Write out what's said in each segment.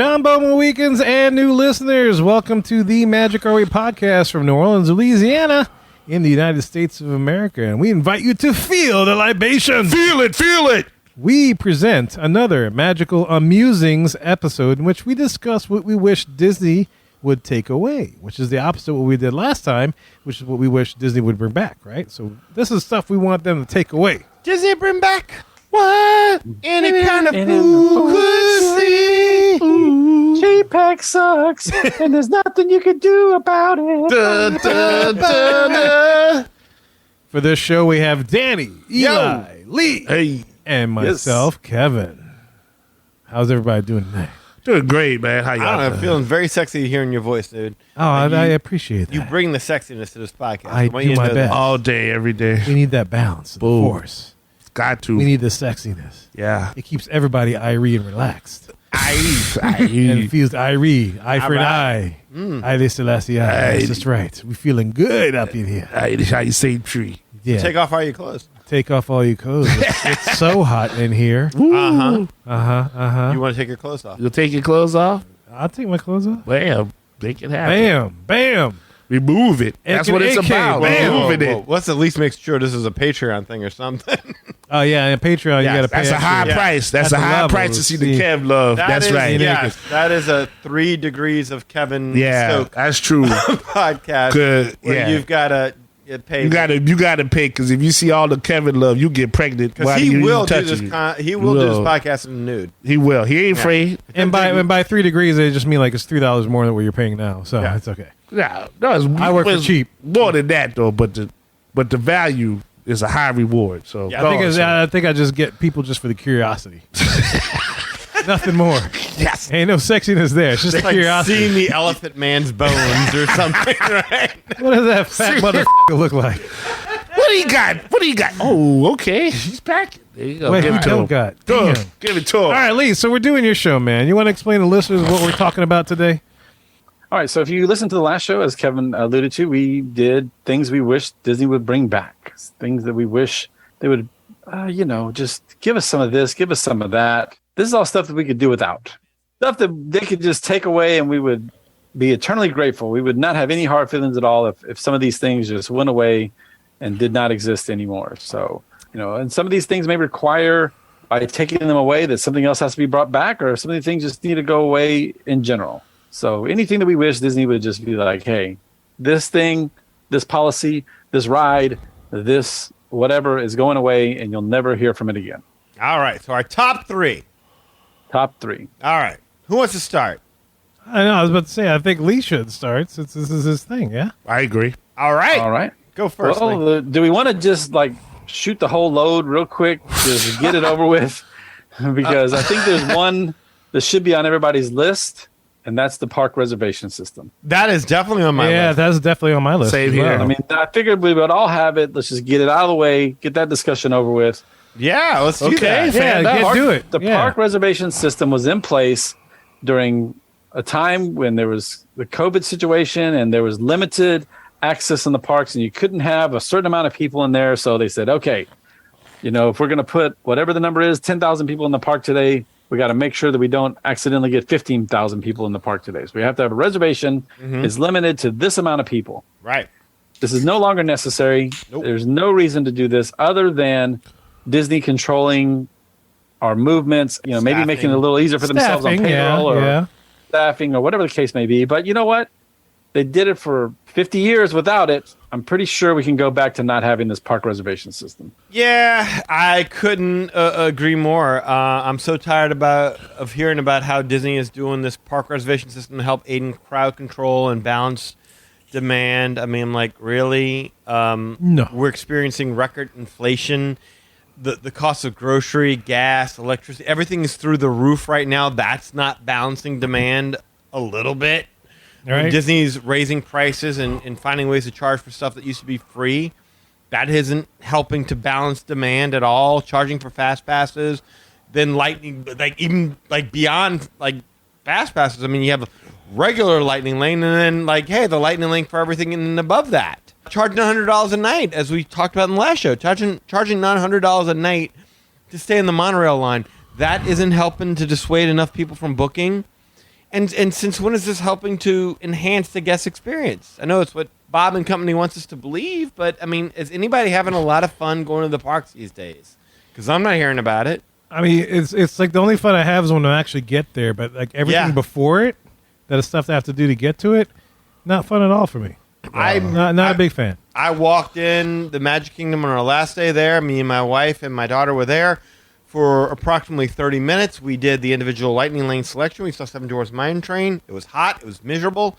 Jumbo Mohicans and new listeners, welcome to the Magic Our Way podcast from New Orleans, Louisiana, in the United States of America. And we invite you to feel the libation. Feel it, feel it. We present another magical a-Musings episode in which we discuss what we wish Disney would take away, which is the opposite of what we did last time, which is what we wish Disney would bring back, right? So this is stuff we want them to take away. Disney bring back what? Any kind of food could see. J-Pack sucks, and there's nothing you can do about it. Da, da, da, da. For this show, we have Danny, Eli, Lee, Hey, and myself, Kevin. How's everybody doing today? doing great, man. How I y'all don't know. doing? Feeling very sexy hearing your voice, dude. Oh, I appreciate that. You bring the sexiness to this podcast. I want you do to my know best. All day, every day. We need that balance, the Boom. force. Got to. We need the sexiness. Yeah. It keeps everybody irie and relaxed. And it I feels irie, eye for an eye. Eye Selassie, Aye. that's just right. We feeling good up in here. That's how you say tree. Yeah. Take off all your clothes. Take off all your clothes. It's so hot in here. Uh-huh. Uh-huh. You want to take your clothes off? You'll take your clothes off? I'll take my clothes off. Bam. Make it happen. Bam. Bam. Remove it. That's what it's AK, about. bam. Removing Whoa. it. Let's at least make sure this is a Patreon thing or something. Oh, yeah, and Patreon, you Yes, got to pay That's a extra. high Yeah. price. That's That's a a high level. price to see the See. Kev love. That That's is- right. Yes, that is a 3 degrees of Kevin Yeah, Stoke that's true. podcast. Good. Where Yeah. you've got to pay. You gotta pay because if you see all the Kevin love, you get pregnant. Because while he you will do touching this. it. He will do this Will. podcast in the nude. He will. He ain't afraid. And by 3 degrees, they just mean like it's $3 more than what you're paying now. So Yeah. it's okay. No, it's, I work for it's cheap. More than that though, but the value is a high reward. So Yeah, I think I just get people just for the curiosity. Nothing more. yes. Ain't no sexiness there. It's just It's the like curiosity. seeing the elephant man's bones or something, right? What does that fat motherfucker look like? What do you got? What do you got? Oh, okay. He's packing. There you go. Wait, Give who it to don't him. got? Go. Damn. Give it to him. All right, Lee, so we're doing your show, man. You want to explain to listeners what we're talking about today? All right, so if you listen to the last show, as Kevin alluded to, we did things we wish Disney would bring back, things that we wish they would, just give us some of this, give us some of that. This is all stuff that we could do without, stuff that they could just take away and we would be eternally grateful. We would not have any hard feelings at all if some of these things just went away and did not exist anymore. So, and some of these things may require, by taking them away, that something else has to be brought back, or some of these things just need to go away in general. So anything that we wish Disney would just be like, hey, this thing, this policy, this ride, this whatever is going away and you'll never hear from it again. All right. So our top 3. Top 3. All right. Who wants to start? I know. I was about to say, I think Lee should start since this is his thing, yeah? I agree. All right. All right. Go first. Lee. Well, do we want to just shoot the whole load real quick, just get it over with? Because I think there's one that should be on everybody's list, and that's the park reservation system. That is definitely on my Yeah, list. that's definitely on my list. Same as here. well. I mean, I figured we would all have it. Let's just get it out of the way, get that discussion over with. Yeah, let's do Okay, that. yeah, do it. The Yeah. park reservation system was in place during a time when there was the COVID situation and there was limited access in the parks and you couldn't have a certain amount of people in there. So they said, okay, if we're going to put whatever the number is, 10,000 people in the park today, we got to make sure that we don't accidentally get 15,000 people in the park today. So we have to have a reservation. It's limited to this amount of people. Right. This is no longer necessary. Nope. There's no reason to do this other than Disney controlling our movements, maybe Staffing. making it a little easier for themselves on Staffing, payroll yeah. or staffing or whatever the case may be. But you know what? They did it for 50 years without it. I'm pretty sure we can go back to not having this park reservation system. Yeah, I couldn't agree more. I'm so tired of hearing about how Disney is doing this park reservation system to help aid in crowd control and balance demand. I mean, really? No. We're experiencing record inflation. The cost of grocery, gas, electricity, everything is through the roof right now. That's not balancing demand a little bit. All right. Disney's raising prices and finding ways to charge for stuff that used to be free. That isn't helping to balance demand at all. Charging for fast passes, then lightning, beyond fast passes. I mean, you have a regular lightning lane, and then hey, the lightning lane for everything, and above that, charging $100 a night, as we talked about in the last show. Charging $900 a night to stay in the monorail line. That isn't helping to dissuade enough people from booking. And since when is this helping to enhance the guest experience? I know it's what Bob and company wants us to believe, but I mean, is anybody having a lot of fun going to the parks these days? Because I'm not hearing about it. I mean, it's like the only fun I have is when I actually get there, but like everything before it, that is stuff I have to do to get to it, not fun at all for me. I'm not a big fan. I walked in the Magic Kingdom on our last day there. Me and my wife and my daughter were there for approximately 30 minutes. We did the individual Lightning Lane selection. We saw Seven Dwarfs Mine Train. It was hot. It was miserable.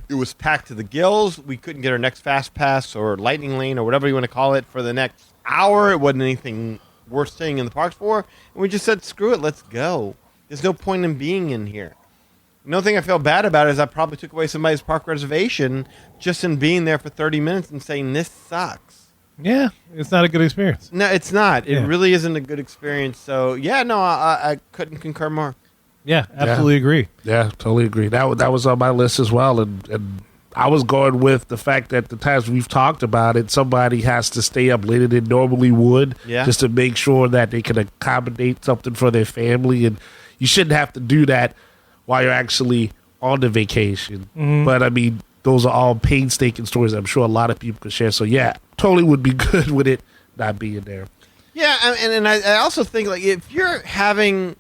It was packed to the gills. We couldn't get our next Fast Pass or Lightning Lane or whatever you want to call it for the next hour. It wasn't anything worth staying in the parks for. And we just said, screw it, let's go. There's no point in being in here. The only thing I feel bad about is I probably took away somebody's park reservation just in being there for 30 minutes and saying, this sucks. Yeah, it's not a good experience. No, it's not. It really isn't a good experience. So, yeah, no, I couldn't concur more. Yeah, absolutely agree. Yeah, totally agree. That was on my list as well. And I was going with the fact that the times we've talked about it, somebody has to stay up later than normally would just to make sure that they can accommodate something for their family. And you shouldn't have to do that while you're actually on the vacation. Mm-hmm. But, I mean, those are all painstaking stories I'm sure a lot of people could share. So, yeah, totally would be good with it not being there. Yeah, and I also think, like, if you're having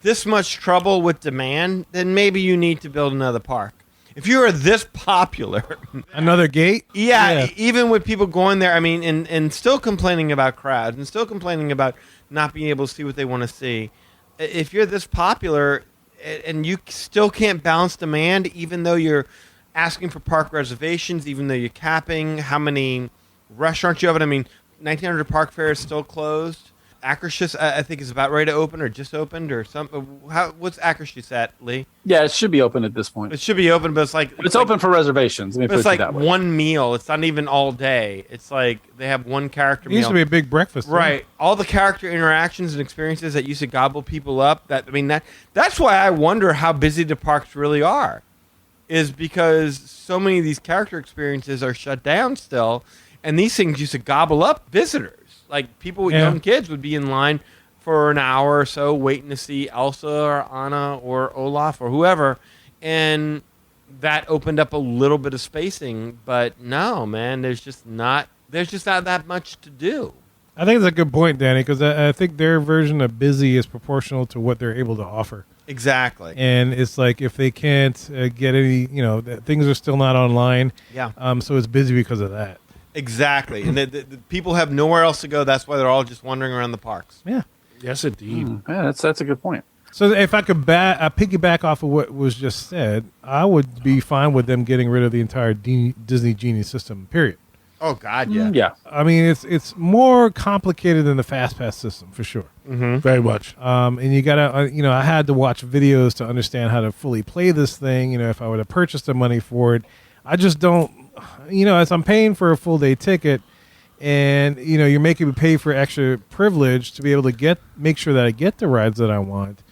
this much trouble with demand, then maybe you need to build another park. If you are this popular... Another gate? Yeah, even with people going there, I mean, and still complaining about crowds and still complaining about not being able to see what they want to see. If you're this popular and you still can't balance demand, even though you're asking for park reservations, even though you're capping how many restaurants you have, I mean, 1900 Park Fair is still closed. Akershus, I think, is about ready to open or just opened or something. What's Akershus at, Lee? Yeah, it should be open at this point. It should be open, but it's like... It's open for reservations. Let me put it that way. It's like one meal. It's not even all day. It's like they have one character meal. It used to be a big breakfast. Right. All the character interactions and experiences that used to gobble people up. That's why I wonder how busy the parks really are. Is because so many of these character experiences are shut down still, and these things used to gobble up visitors. Like, people with young kids would be in line for an hour or so waiting to see Elsa or Anna or Olaf or whoever, and that opened up a little bit of spacing. But no, man, there's just not that much to do. I think that's a good point, Danny, because I think their version of busy is proportional to what they're able to offer. Exactly. And it's like if they can't get any, things are still not online. Yeah. So it's busy because of that. Exactly. And the people have nowhere else to go. That's why they're all just wandering around the parks. Yeah. Yes, indeed. Yeah, that's a good point. So if I could piggyback off of what was just said, I would be fine with them getting rid of the entire Disney Genie system, period. Oh, God, yeah. Yeah. I mean, it's more complicated than the FastPass system, for sure. Mm-hmm. Very much. And you got to, I had to watch videos to understand how to fully play this thing, if I would have purchased the money for it. I just don't, as I'm paying for a full day ticket and, you're making me pay for extra privilege to be able to make sure that I get the rides that I want.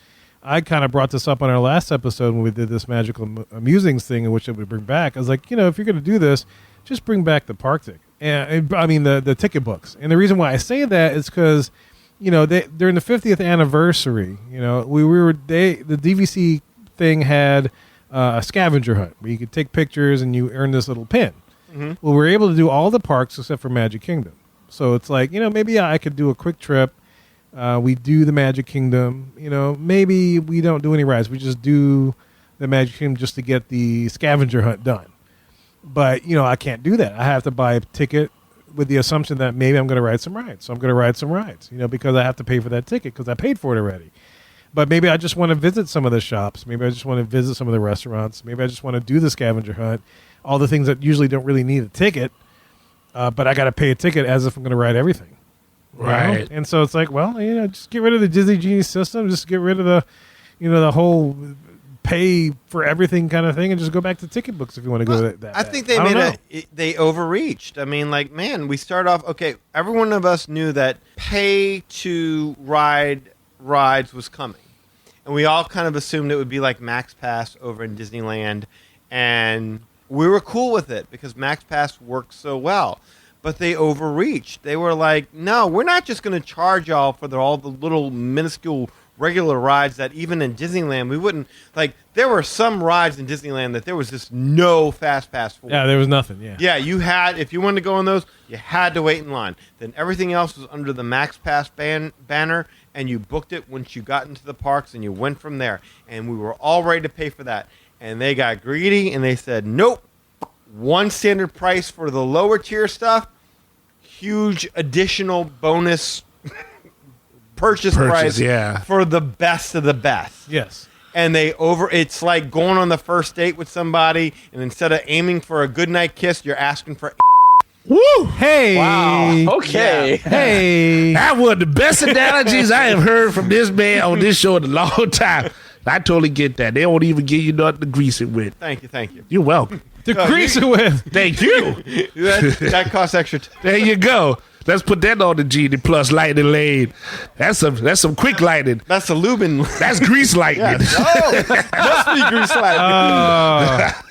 I kind of brought this up on our last episode when we did this magical amusings thing in which it would bring back. I was like, if you're going to do this, just bring back the park ticket. And I mean, the ticket books. And the reason why I say that is because, during the 50th anniversary, the DVC thing had a scavenger hunt where you could take pictures and you earn this little pin. Mm-hmm. Well, we're able to do all the parks except for Magic Kingdom. So it's like, maybe I could do a quick trip. We do the Magic Kingdom. Maybe we don't do any rides. We just do the Magic Kingdom just to get the scavenger hunt done. But, I can't do that. I have to buy a ticket with the assumption that maybe I'm going to ride some rides. So I'm going to ride some rides, because I have to pay for that ticket because I paid for it already. But maybe I just want to visit some of the shops. Maybe I just want to visit some of the restaurants. Maybe I just want to do the scavenger hunt. All the things that usually don't really need a ticket. But I got to pay a ticket as if I'm going to ride everything. Right. And so it's like, well, just get rid of the Disney Genie system. Just get rid of the, the whole pay for everything kind of thing and just go back to ticket books if you want to go that I think they overreached. I mean, like, man, we start off, okay, every one of us knew that pay to ride rides was coming. And we all kind of assumed it would be like Max Pass over in Disneyland. And we were cool with it because Max Pass worked so well. But they overreached. They were like, no, we're not just going to charge y'all for all the little minuscule regular rides that even in Disneyland we wouldn't like. There were some rides in Disneyland that there was just no fast pass for. Yeah, there was nothing. Yeah. Yeah, you had, if you wanted to go on those, you had to wait in line. Then everything else was under the Max Pass banner, and you booked it once you got into the parks, and you went from there. And we were all ready to pay for that. And they got greedy, and they said, nope, one standard price for the lower tier stuff, huge additional bonus purchase price for the best of the best. Yes. And it's like going on the first date with somebody, and instead of aiming for a goodnight kiss, you're asking for Woo! Hey! Wow. Okay. Yeah. Hey! That was the best analogies I have heard from this man on this show in a long time. I totally get that. They won't even give you nothing to grease it with. Thank you. You're welcome. To grease it with. Thank you. that costs extra. There you go. Let's put that on the Genie Plus lightning lane. That's some quick lightning. That's a Lubin. That's grease lightning. Oh, must be grease lightning.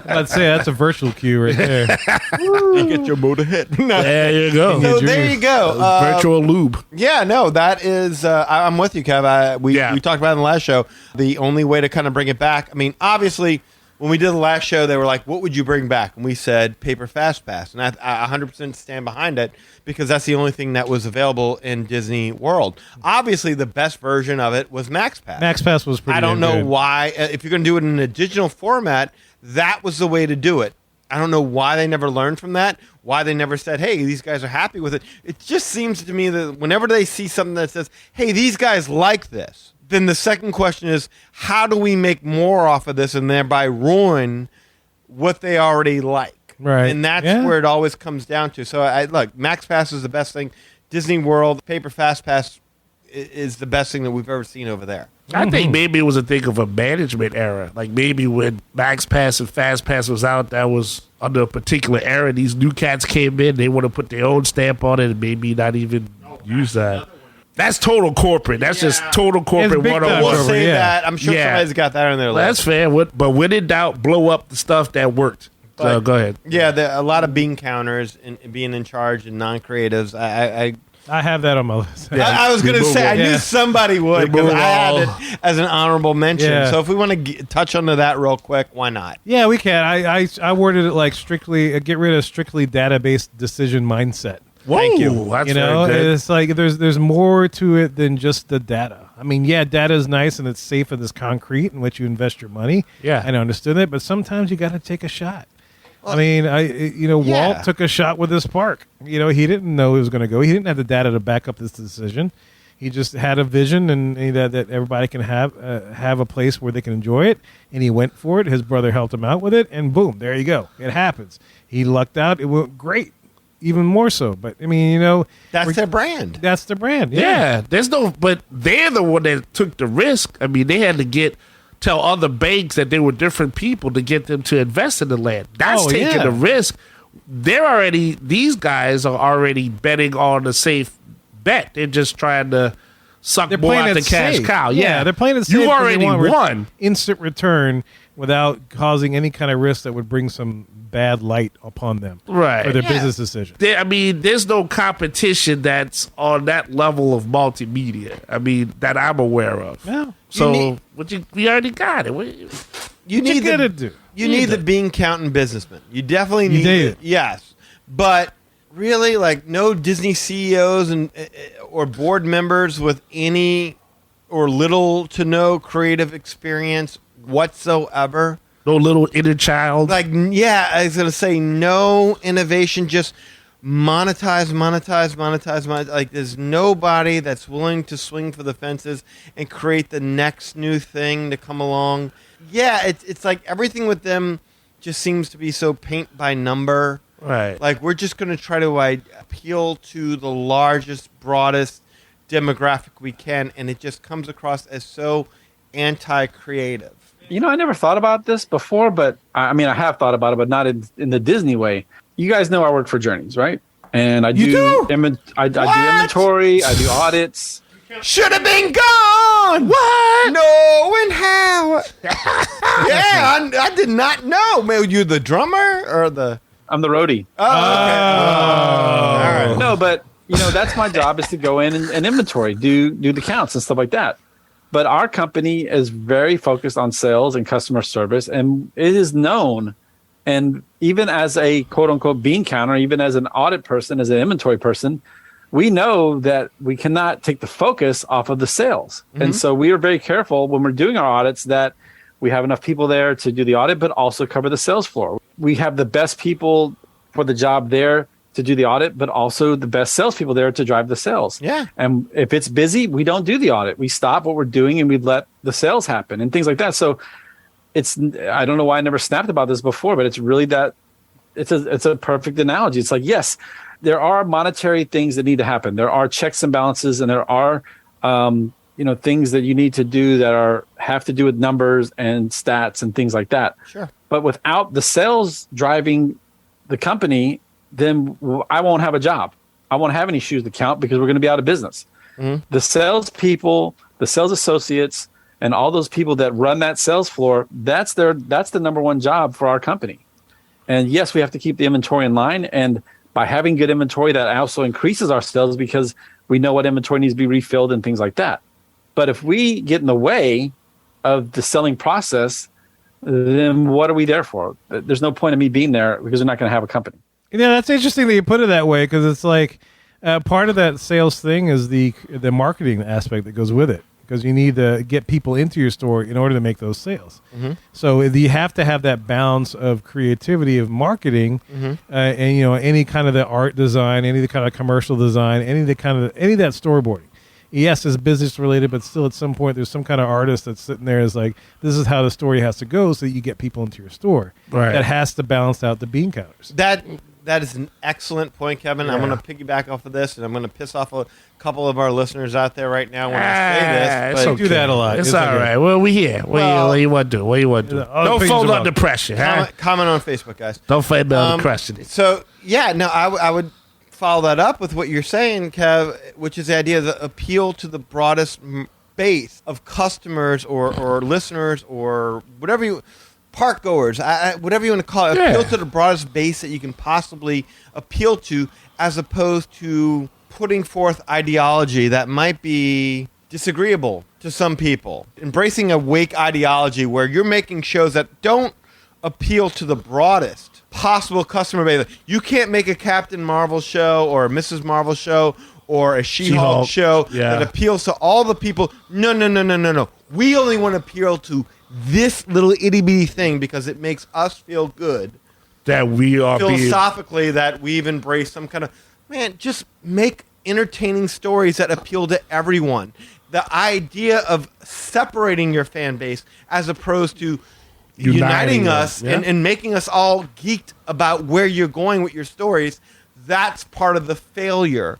Let's say that's a virtual queue right there. You get your motor hit. There you go. So there you go. Virtual lube. Yeah, no, that is. I'm with you, Kev. We talked about it in the last show. The only way to kind of bring it back. I mean, obviously, when we did the last show, they were like, "What would you bring back?" And we said paper fast pass, and I 100% stand behind it because that's the only thing that was available in Disney World. Obviously, the best version of it was Max Pass. Max Pass was pretty. I don't know good. why. If you're going to do it in a digital format, that was the way to do it. I don't know why they never learned from that, why they never said, hey, these guys are happy with it. It just seems to me that whenever they see something that says, hey, these guys like this, then the second question is, how do we make more off of this and thereby ruin what they already like? Right. And that's where it always comes down to. So, look, Max Pass is the best thing. Disney World, Paper Fast Pass is the best thing that we've ever seen over there. I think maybe it was a thing of a management era. Like maybe when Max Pass and Fast Pass was out, that was under a particular era. These new cats came in, they want to put their own stamp on it and maybe not even use that. That's total corporate. That's just total corporate big 101. We'll say Yeah. that. I'm sure somebody's got that on their Well, list. that's fair. But when in doubt, blow up the stuff that worked. So go ahead. Yeah, a lot of bean counters and being in charge and non-creatives. I have that on my list. I was going to say, I knew somebody would because I had Remove it as an honorable mention. Yeah. So if we want to touch onto that real quick, why not? Yeah, we can. I worded it like strictly get rid of strictly database decision mindset. Whoa, Thank you. That's You know, very good. it's like there's more to it than just the data. I mean, yeah, data is nice and it's safe and it's concrete in which you invest your money. Yeah. and I understood it, but sometimes you got to take a shot. I mean, Walt took a shot with this park. You know, he didn't know it was going to go. He didn't have the data to back up this decision. He just had a vision and that everybody can have a place where they can enjoy it, and he went for it. His brother helped him out with it, and boom, there you go. It happens. He lucked out. It went great, even more so. But I mean, That's their brand. that's the brand. Yeah, but they're the one that took the risk. I mean, they had to tell other banks that they were different people to get them to invest in the land. That's taking the risk. These guys are already betting on a safe bet. They're just trying to suck more out the cash safe. cow. Yeah, they're playing it safe. You 'cause already they want won. instant return without causing any kind of risk that would bring some bad light upon them Right. for their business decision. There's no competition that's on that level of multimedia. I mean, that I'm aware of. Yeah. So we already got it. You need to do. You need the bean counting businessman. You definitely need it. Yes, but really, like no Disney CEOs and or board members with any or little to no creative experience whatsoever. No little inner child. Like, yeah, I was gonna say no innovation, just monetize. Like, there's nobody that's willing to swing for the fences and create the next new thing to come along. Yeah, it's like everything with them just seems to be so paint by number. Right. Like, we're just gonna try to appeal to the largest, broadest demographic we can, and it just comes across as so anti-creative. I never thought about this before, but I mean, I have thought about it, but not in the Disney way. You guys know I work for Journeys, right? And I do inventory, I do audits. Should have been gone. What? No and how? I did not know. Man, you the drummer or the? I'm the roadie. Oh, okay. All right. No, but that's my job is to go in and inventory, do the counts and stuff like that. But our company is very focused on sales and customer service, and it is known. And even as a quote unquote bean counter, even as an audit person, as an inventory person, we know that we cannot take the focus off of the sales. And so we are very careful when we're doing our audits that we have enough people there to do the audit, but also cover the sales floor. We have the best people for the job there to do the audit, but also the best salespeople there to drive the sales. Yeah. And if it's busy, we don't do the audit. We stop what we're doing and we let the sales happen and things like that. So I don't know why I never snapped about this before, but it's really that it's a perfect analogy. It's like, yes, there are monetary things that need to happen. There are checks and balances, and there are, things that you need to do that have to do with numbers and stats and things like that. Sure. But without the sales driving the company, then I won't have a job. I won't have any shoes to count because we're going to be out of business. The sales people, the sales associates, and all those people that run that sales floor, that's the number one job for our company. And yes, we have to keep the inventory in line. And by having good inventory, that also increases our sales because we know what inventory needs to be refilled and things like that. But if we get in the way of the selling process, then what are we there for? There's no point in me being there because we're not going to have a company. Yeah, that's interesting that you put it that way because it's like part of that sales thing is the marketing aspect that goes with it because you need to get people into your store in order to make those sales. So you have to have that balance of creativity of marketing and any kind of the art design, any of the kind of commercial design, any of that storyboarding. Yes, it's business related, but still at some point there's some kind of artist that's sitting there is like, this is how the story has to go so that you get people into your store. Right. That has to balance out the bean counters. That is an excellent point, Kevin. Yeah. I'm going to piggyback off of this, and I'm going to piss off a couple of our listeners out there right now when I say this. But do that a lot. It's all right. Well, we here. What you want to do? What you want to do? Don't fold under pressure. Comment on Facebook, guys. Don't fold under pressure. So, yeah, no, I would follow that up with what you're saying, Kev, which is the idea of the appeal to the broadest base of customers or listeners or whatever you... park goers, whatever you want to call it, appeal to the broadest base that you can possibly appeal to, as opposed to putting forth ideology that might be disagreeable to some people. Embracing a wake ideology where you're making shows that don't appeal to the broadest possible customer base. You can't make a Captain Marvel show or a Mrs. Marvel show or a She-Hulk show that appeals to all the people. No. We only want to appeal to this little itty-bitty thing because it makes us feel good. That we are philosophically that we've embraced some kind of... Man, just make entertaining stories that appeal to everyone. The idea of separating your fan base as opposed to uniting us and making us all geeked about where you're going with your stories, that's part of the failure.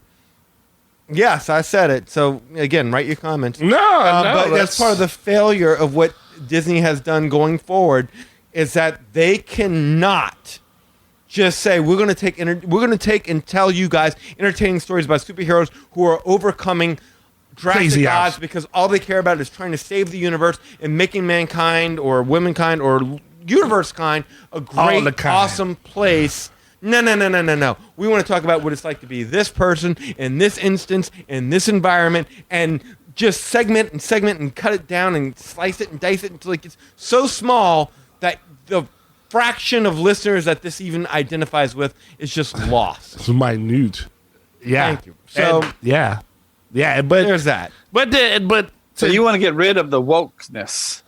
Yes, I said it. So, again, write your comments. No, but that's part of the failure of what Disney has done going forward is that they cannot just say we're going to take and tell you guys entertaining stories about superheroes who are overcoming drastic odds because all they care about is trying to save the universe and making mankind or womankind or universe kind a great, awesome place. No. We want to talk about what it's like to be this person in this instance, in this environment, and just segment and cut it down and slice it and dice it until it's so small that the fraction of listeners that this even identifies with is just lost. It's minute. Yeah. Thank you. So but there's that. But so you want to get rid of the wokeness?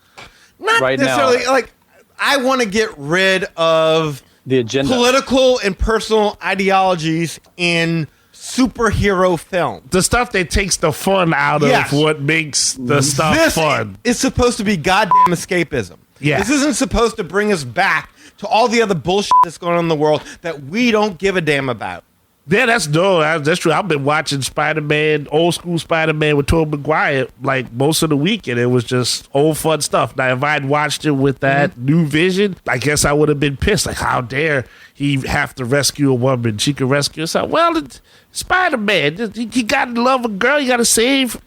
Not right necessarily. Now. Like I want to get rid of the agenda, political and personal ideologies in superhero film. The stuff that takes the fun out of what makes the stuff fun. It's supposed to be goddamn escapism. Yeah. This isn't supposed to bring us back to all the other bullshit that's going on in the world that we don't give a damn about. Yeah, that's true. I've been watching Spider-Man, old school Spider-Man with Tobey Maguire like most of the week, and it was just old fun stuff. Now, if I'd watched it with that new vision, I guess I would have been pissed. Like, how dare he have to rescue a woman? She could rescue herself. Well, it's Spider-Man. He got to love a girl. You got to save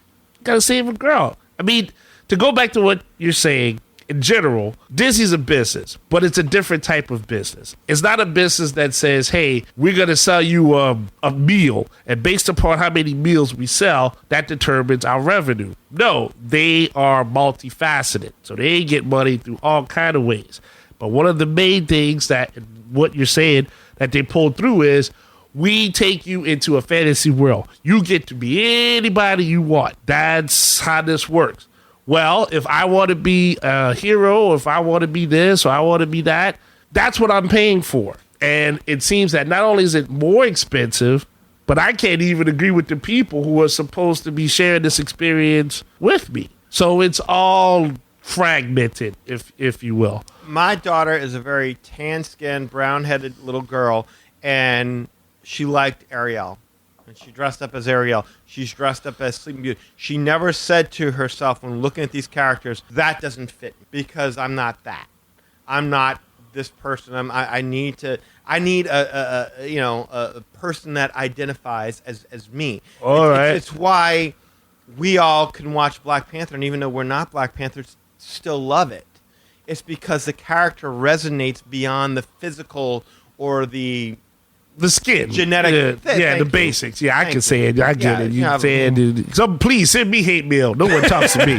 a girl. I mean, to go back to what you're saying, in general, Disney's a business, but it's a different type of business. It's not a business that says, hey, we're going to sell you a meal, and based upon how many meals we sell, that determines our revenue. No, they are multifaceted, so they get money through all kind of ways. But one of the main things that what you're saying that they pulled through is we take you into a fantasy world. You get to be anybody you want. That's how this works. Well, if I want to be a hero, if I want to be this or I want to be that, that's what I'm paying for. And it seems that not only is it more expensive, but I can't even agree with the people who are supposed to be sharing this experience with me. So it's all fragmented, if you will. My daughter is a very tan-skinned, brown-headed little girl, and she liked Ariel. And she dressed up as Ariel. She's dressed up as Sleeping Beauty. She never said to herself when looking at these characters, that doesn't fit me because I'm not that. I'm not this person. I need a person that identifies as me. All right. It's why we all can watch Black Panther, and even though we're not Black Panthers, still love it. It's because the character resonates beyond the physical or the skin, genetic, the basics. Yeah, I can say it. I get it. You saying, so please send me hate mail. No one talks to me.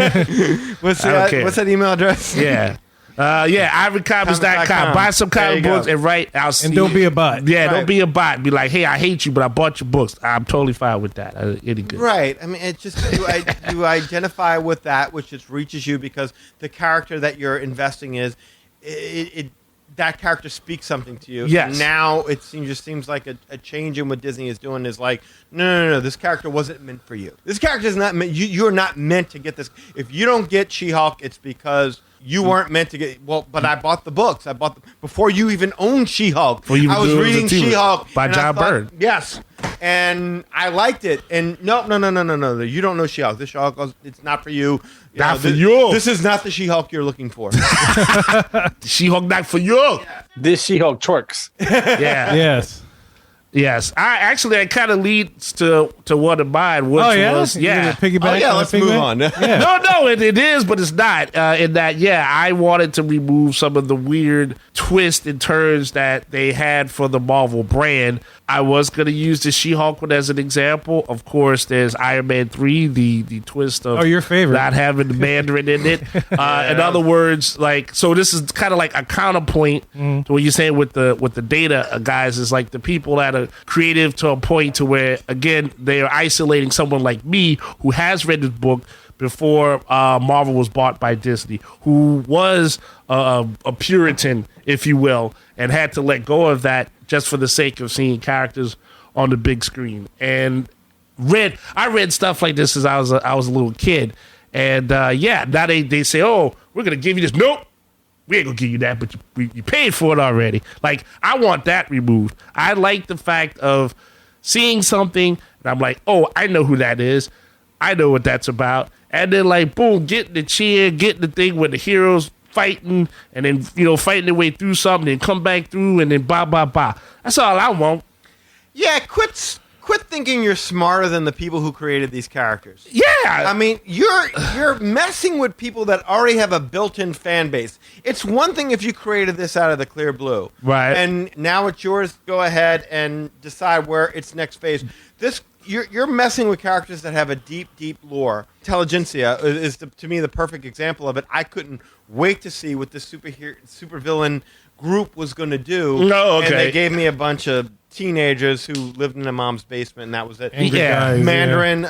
What's that email address? Yeah. ivorycomics.com. Buy some comic books and write. And don't be a bot. Yeah, don't be a bot. Be like, hey, I hate you, but I bought your books. I'm totally fine with that. Any good. Right. I mean, it just you identify with that which just reaches you because the character that you're investing is that character speaks something to you. Yes. And now it seems like a change in what Disney is doing is like, no, this character wasn't meant for you. This character is not meant. You're not meant to get this. If you don't get She-Hulk, it's because you weren't meant to get. Well, but I bought the books. Before you even owned She-Hulk. I was reading She-Hulk by John Byrne. Yes. And I liked it. And no. You don't know She-Hulk. This She-Hulk, it's not for you. Not for you. This is not the She-Hulk you're looking for. She-Hulk not for you. Yeah. This She-Hulk twerks. Yeah. Yes. I kind of leads to one of mine, which was piggyback. Let's move on. No, it is, but it's not. In that, I wanted to remove some of the weird twists and turns that they had for the Marvel brand. I was going to use the She-Hulk one as an example. Of course, there's Iron Man 3, the twist of your favorite, not having the Mandarin in it. In other words, so this is kind of like a counterpoint to what you're saying with the data guys. Is like the people that are creative to a point to where, again, they are isolating someone like me who has read this book before Marvel was bought by Disney, who was a Puritan, if you will, and had to let go of that just for the sake of seeing characters on the big screen. And I read stuff like this as I was a little kid. And now they say, oh, we're going to give you this. Nope. We ain't going to give you that, but you paid for it already. Like, I want that removed. I like the fact of seeing something, and I'm like, oh, I know who that is. I know what that's about. And then, like, boom, getting the cheer, getting the thing where the heroes fighting, and then, fighting their way through something, and come back through, and then blah, blah, blah. That's all I want. Yeah, quit thinking you're smarter than the people who created these characters. Yeah. I mean, you're messing with people that already have a built-in fan base. It's one thing if you created this out of the clear blue. Right. And now it's yours. Go ahead and decide where its next phase. You're messing with characters that have a deep, deep lore. Intelligentsia is to me the perfect example of it. I couldn't wait to see what the supervillain group was going to do. No, okay. And they gave me a bunch of teenagers who lived in their mom's basement, and that was it. Angry guys, Mandarin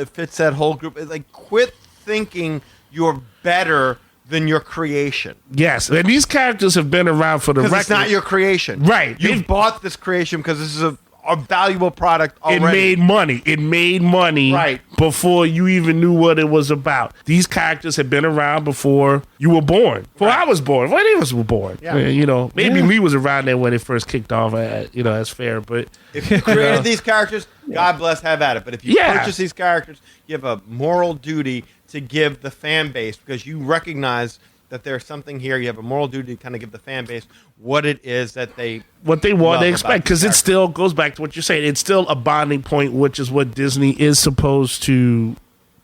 fits that whole group. It's like, quit thinking you're better than your creation. Yes, and these characters have been around for the record. Because it's not your creation. Right. You've bought this creation because this is a valuable product already. It made money right before you even knew what it was about. These characters had been around before you were born. Before I was born. Before any of us were born. Yeah. Maybe Lee was around there when it first kicked off. That's fair. But if you created these characters, God bless, have at it. But if you purchase these characters, you have a moral duty to give the fan base, because you recognize that there's something here. You have a moral duty to kind of give the fan base what it is that they want, they expect, because it still goes back to what you're saying. It's still a bonding point, which is what Disney is supposed to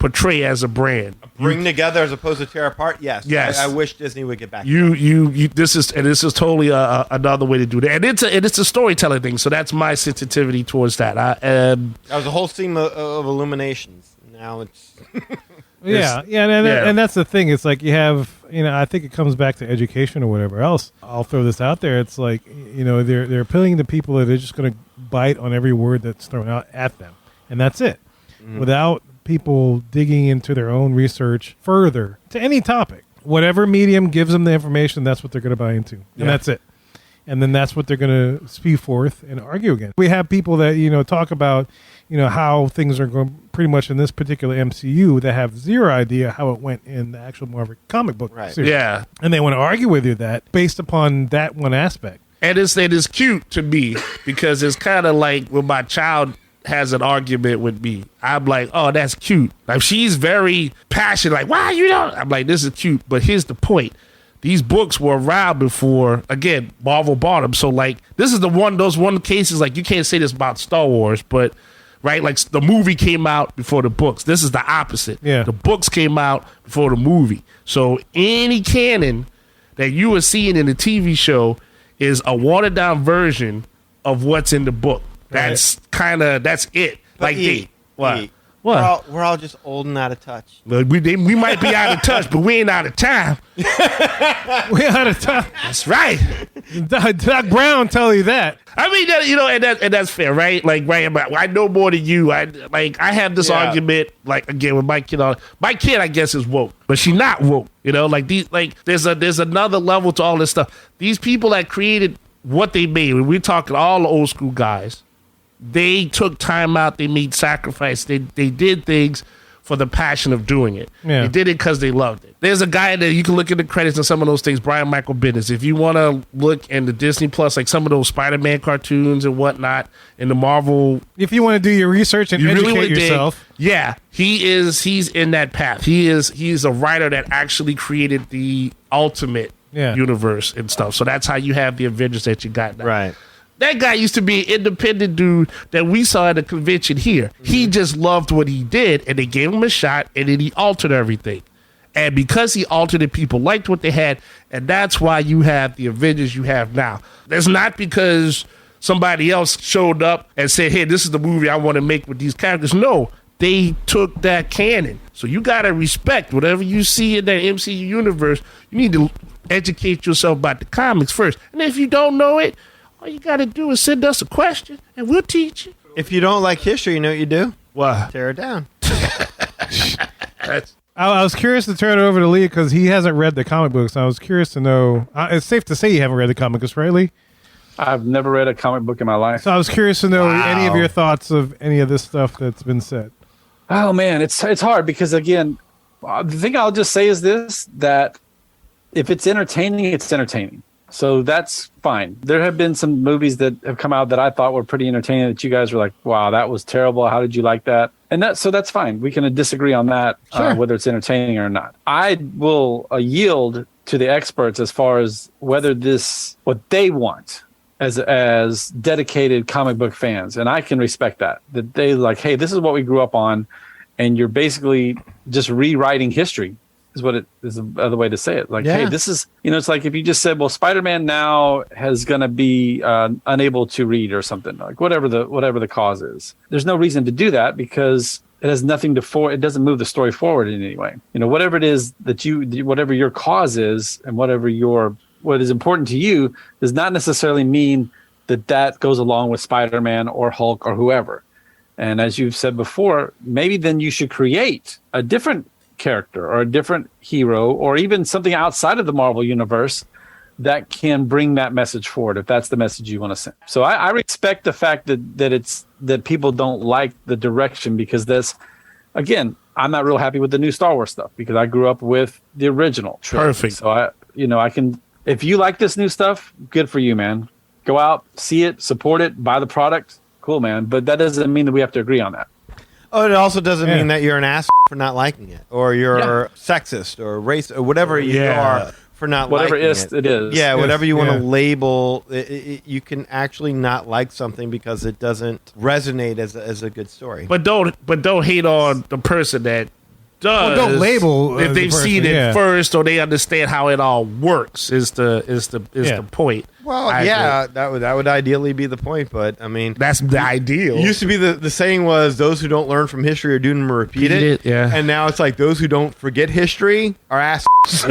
portray as a brand. Bring together as opposed to tear apart. Yes. Yes. I wish Disney would get back. You. This is totally another way to do that, and it's a storytelling thing. So that's my sensitivity towards that. That was a whole theme of Illuminations. Now it's. And that's the thing. It's like you have, I think it comes back to education or whatever else. I'll throw this out there. It's like, they're appealing to people that are just going to bite on every word that's thrown out at them, and that's it, without people digging into their own research further to any topic. Whatever medium gives them the information, that's what they're going to buy into, and that's it. And then that's what they're going to spew forth and argue against. We have people that, talk about, how things are going pretty much in this particular MCU that have zero idea how it went in the actual Marvel comic book series. Yeah. And they want to argue with you that based upon that one aspect. And it's cute to me because it's kind of like when my child has an argument with me, I'm like, oh, that's cute. Like, she's very passionate, like, why you don't? I'm like, this is cute, but here's the point. These books were around before, again, Marvel bought them. So, like, this is those one cases, like, you can't say this about Star Wars, but, right, like, the movie came out before the books. This is the opposite. Yeah. The books came out before the movie. So, any canon that you are seeing in the TV show is a watered-down version of what's in the book. That's that's it. But like, what? What? We're all just old and out of touch. We might be out of touch, but we ain't out of time. We're out of time. That's right. Doc Brown tell you that. I mean, and that's fair, right? Like, right? I know more than you. I have this argument, like, again, with my kid. My kid, I guess, is woke, but she's not woke. There's another level to all this stuff. These people that created what they made, when we're talking all the old school guys, they took time out. They made sacrifice. They did things for the passion of doing it. Yeah. They did it because they loved it. There's a guy that you can look at the credits and some of those things, Brian Michael Bendis. If you want to look in the Disney Plus, like some of those Spider-Man cartoons and whatnot, in the Marvel. If you want to do your research and educate yourself. He's in that path. He's a writer that actually created the ultimate universe and stuff. So that's how you have the Avengers that you got now. Right. That guy used to be an independent dude that we saw at a convention here. He just loved what he did, and they gave him a shot, and then he altered everything. And because he altered it, people liked what they had, and that's why you have the Avengers you have now. That's not because somebody else showed up and said, hey, this is the movie I want to make with these characters. No, they took that canon. So you got to respect whatever you see in that MCU universe. You need to educate yourself about the comics first. And if you don't know it, all you got to do is send us a question, and we'll teach you. If you don't like history, you know what you do? What? Tear it down. I was curious to turn it over to Lee because he hasn't read the comic books. I was curious to know. It's safe to say you haven't read the comic books, right, Lee? I've never read a comic book in my life. So I was curious to know any of your thoughts of any of this stuff that's been said. Oh, man, it's hard because, again, the thing I'll just say is this, that if it's entertaining, it's entertaining. So that's fine. There have been some movies that have come out that I thought were pretty entertaining that you guys were like, wow, that was terrible. How did you like that? And that's fine. We can disagree on that, whether it's entertaining or not. I will yield to the experts as far as whether what they want as dedicated comic book fans. And I can respect that they like, hey, this is what we grew up on. And you're basically just rewriting history. Is what it is the other way to say it. Like, hey, this is, it's like if you just said, well, Spider-Man now is going to be unable to read or something, like whatever the cause is. There's no reason to do that because it has nothing it doesn't move the story forward in any way. Whatever it is whatever your cause is and what is important to you does not necessarily mean that goes along with Spider-Man or Hulk or whoever. And as you've said before, maybe then you should create a different character or a different hero or even something outside of the Marvel universe that can bring that message forward if that's the message you want to send. So I respect the fact that people don't like the direction because again, I'm not real happy with the new Star Wars stuff because I grew up with the original trilogy. Perfect. So I can, if you like this new stuff, good for you, man. Go out, see it, support it, buy the product. Cool, man. But that doesn't mean that we have to agree on that. Oh, it also doesn't mean that you're an ass for not liking it, or you're sexist, or racist, or whatever you are for not whatever liking it is. Yeah, whatever you want to label. You can actually not like something because it doesn't resonate as a good story. But don't hate on the person that does. Well, don't label if the they've person, seen it yeah. first or they understand how it all works. Is the point? Well, I yeah, that would ideally be the point, but I mean, That's the ideal. it used to be the saying was those who don't learn from history are doomed to repeat it. Yeah. And now it's like those who don't forget history are assholes.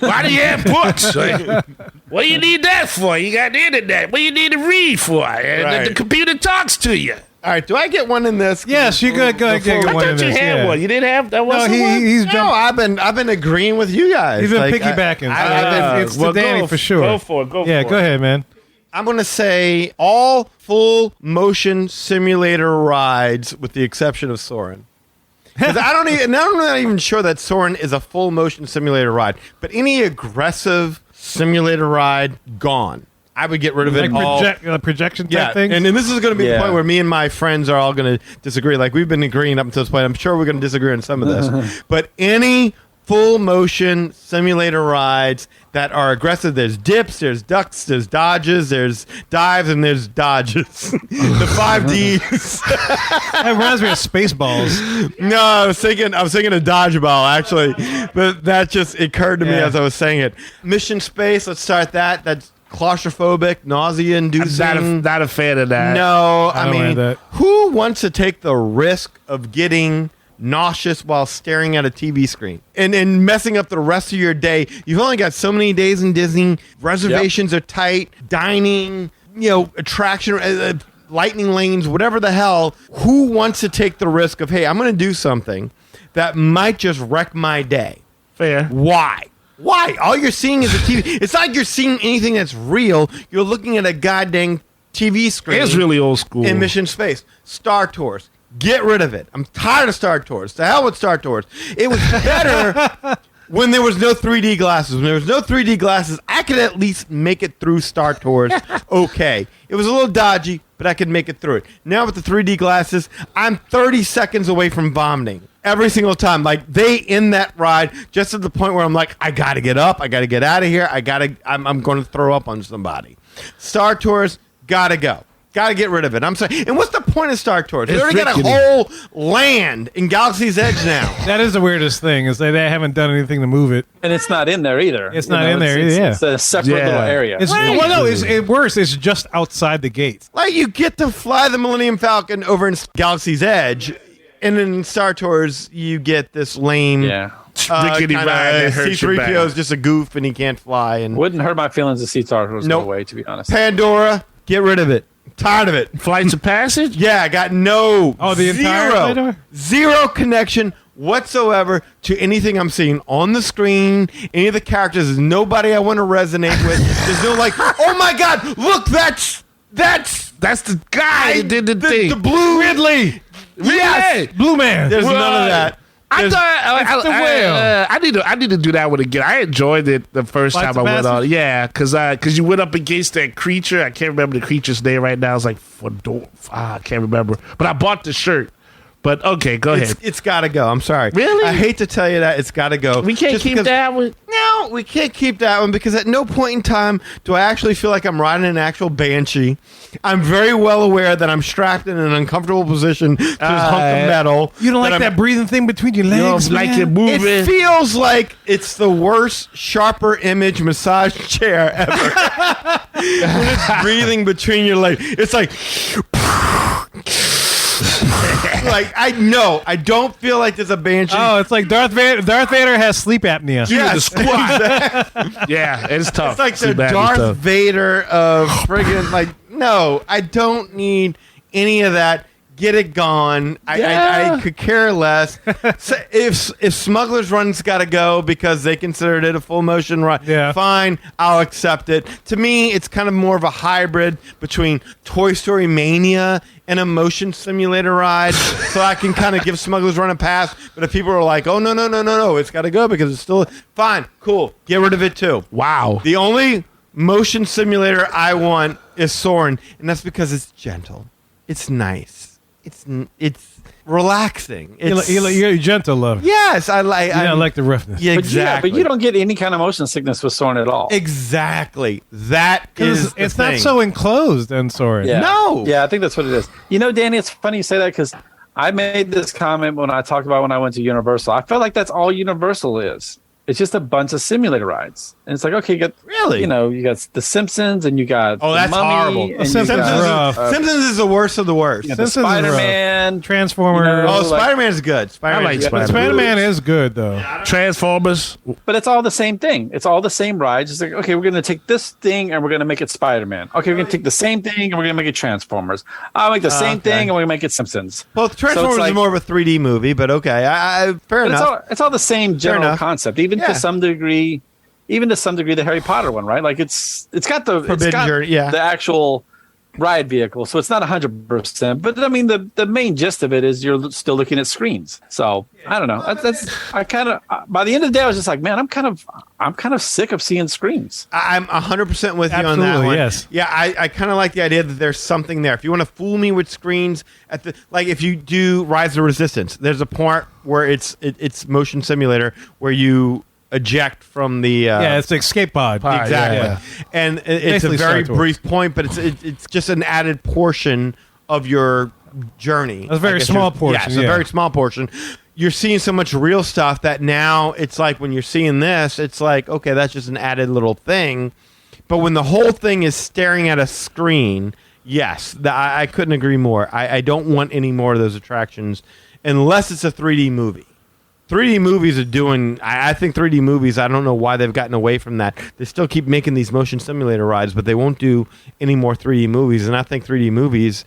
Why do you have books? Like, what do you need that for? You got the internet. What do you need to read for? And Right. the computer talks to you. All right, do I get one in this? Yes, you could get I one in thought you this. had Yeah. one. You didn't have that No, one. he's No, jumping. I've been agreeing with you guys. He's been Like, piggybacking. I've been- It's to Danny for sure. Go for it. Go Yeah, for go it. ahead, man. I'm going to say all full motion simulator rides with the exception of Soarin'. 'Cause I'm not even sure that Soarin' is a full motion simulator ride, but any aggressive simulator ride, gone. I would get rid of it Like all. projection type Yeah, things. and this is going to be the Yeah. point where me and my friends are all going to disagree. Like we've been agreeing up until this point. I'm sure we're going to disagree on some of this. But any full motion simulator rides that are aggressive, there's dips, there's ducks, there's dodges, there's dives, and there's dodges. The 5Ds. That reminds me of Spaceballs. No, I was thinking of dodgeball actually, but that just occurred to me Yeah. as I was saying it. Mission Space. Let's start that. That's claustrophobic, nausea-inducing. Not a fan of that. No, I I don't mean, like that. who wants to take the risk of getting nauseous while staring at a TV screen and messing up the rest of your day? You've only got so many days in Disney. Reservations are tight. Dining, attraction, lightning lanes, whatever the hell. Who wants to take the risk of, hey, I'm going to do something that might just wreck my day? Fair. Why? Why? All you're seeing is a TV. It's not like you're seeing anything that's real. You're looking at a goddamn TV screen. It's really old school. In Mission Space. Star Tours. Get rid of it. I'm tired of Star Tours. The hell with Star Tours. It was better when there was no 3D glasses. When there was no 3D glasses, I could at least make it through Star Tours okay. It was a little dodgy, but I could make it through it. Now with the 3D glasses, I'm 30 seconds away from vomiting. Every single time. Like, they end that ride just at the point where I'm like, I got to get up. I got to get out of here. I'm going to throw up on somebody. Star Tours, got to go. Got to get rid of it. I'm sorry. And what's the point of Star Tours? They It's already got a rickety. whole land in Galaxy's Edge now. That is the weirdest thing is they haven't done anything to move it. And it's not in there either. It's not in there it's, either, yeah. It's a separate Yeah. little area. It's worse. It's just outside the gates. Like, you get to fly the Millennium Falcon over in Galaxy's Edge, and in Star Tours, you get this lame. yeah. Rickety ride that hurts your C-3PO back. is just a goof and he can't fly. And Wouldn't hurt my feelings to see Star Wars Nope. go away, to be honest. Pandora, get rid of it. Tired of it. Flights of Passage? Yeah, I got no. Oh, the entire Pandora? Zero connection whatsoever to anything I'm seeing on the screen. Any of the characters. There's nobody I want to resonate with. There's no like, oh my God, look, that's the guy that did the thing. the blue Ridley. Yes, Blue Man. there's none of that. I There's- thought it's the whale. I need to do that one again. I enjoyed it the first Flights time I of went on. Passage? Yeah, because you went up against that creature. I can't remember the creature's name right now. It's like I can't remember. But I bought the shirt. But okay, go ahead. It's got to go. I'm sorry. Really? I hate to tell you that. It's got to go. We can't Just keep because- that one. No, we can't keep that one because at no point in time do I actually feel like I'm riding an actual Banshee. I'm very well aware that I'm strapped in an uncomfortable position to this hunk of metal. You don't like I'm- that breathing thing between your You legs, don't like man? it moving. It feels like it's the worst sharper image massage chair ever. When it's breathing between your legs. It's like... like, I don't feel like there's a Banshee. Oh, it's like Darth Vader. Darth Vader has sleep apnea. yes, Yeah, it's tough. It's like the Too bad it's Darth tough. Vader of friggin' like, no, I don't need any of that. Get it gone. I could care less. So if Smuggler's Run's got to go because they considered it a full motion run, Yeah. fine, I'll accept it. To me, it's kind of more of a hybrid between Toy Story Mania and a motion simulator ride. So I can kind of give Smuggler's Run a pass. But if people are like, oh, no, it's got to go because it's still fine, cool, get rid of it too. Wow. The only motion simulator I want is Soarin', and that's because it's gentle. It's nice. It's relaxing. You're gentle, love. Yes, I like. You don't like the roughness. Yeah, But exactly. but you don't get any kind of motion sickness with Soren at all. Exactly. That is. Because it's the not thing. so enclosed and Soren. Yeah. No. Yeah, I think that's what it is. You know, Danny, it's funny you say that because I made this comment when I talked about when I went to Universal. I felt like that's all Universal is. It's just a bunch of simulator rides, and it's like, okay, you got Really? you got The Simpsons, and you got that's the Mummy, horrible. and Simpsons you got, is rough. Simpsons is the worst of the worst. you got the Simpsons is rough. Spider-Man, Transformers. You know, Oh, like- Spider-Man's good. Spider-Man. like Spider-Man. Spider-Man is good though. Transformers. but it's all the same thing. It's all the same rides. It's like, okay, we're going to take this thing and we're going to make it Spider-Man. Okay, we're going to take the same thing and we're going to make it Transformers. I'll make the same okay. thing and we're going to make it Simpsons. Well, Transformers like- is more of a 3D movie, but okay. Fair But enough. it's all the same general enough. concept, even Yeah. to some degree. Even to some degree, the Harry Potter one, right? Like it's got Forbidden Journey, yeah. the actual ride vehicle, so it's not 100%. But I mean, the main gist of it is you're still looking at screens. So I don't know. I kind of by the end of the day, I was just like, man, I'm kind of sick of seeing screens. I'm 100% with you on that Absolutely, one. yes. Yeah, I kind of like the idea that there's something there. If you want to fool me with screens like if you do Rise of Resistance, there's a part where it's motion simulator where you eject from the Yeah, it's the escape pod. exactly, Yeah. and it's Basically a very Star Tours. brief point, but it's just an added portion of your journey. A very I guess small you're- portion, Yes, yeah. a very small portion. You're seeing so much real stuff that now it's like when you're seeing this, it's like, okay, that's just an added little thing. But when the whole thing is staring at a screen, yes, I couldn't agree more. I don't want any more of those attractions unless it's a 3D movie. 3D movies are doing. I think 3D movies. I don't know why they've gotten away from that. They still keep making these motion simulator rides, but they won't do any more 3D movies. And I think 3D movies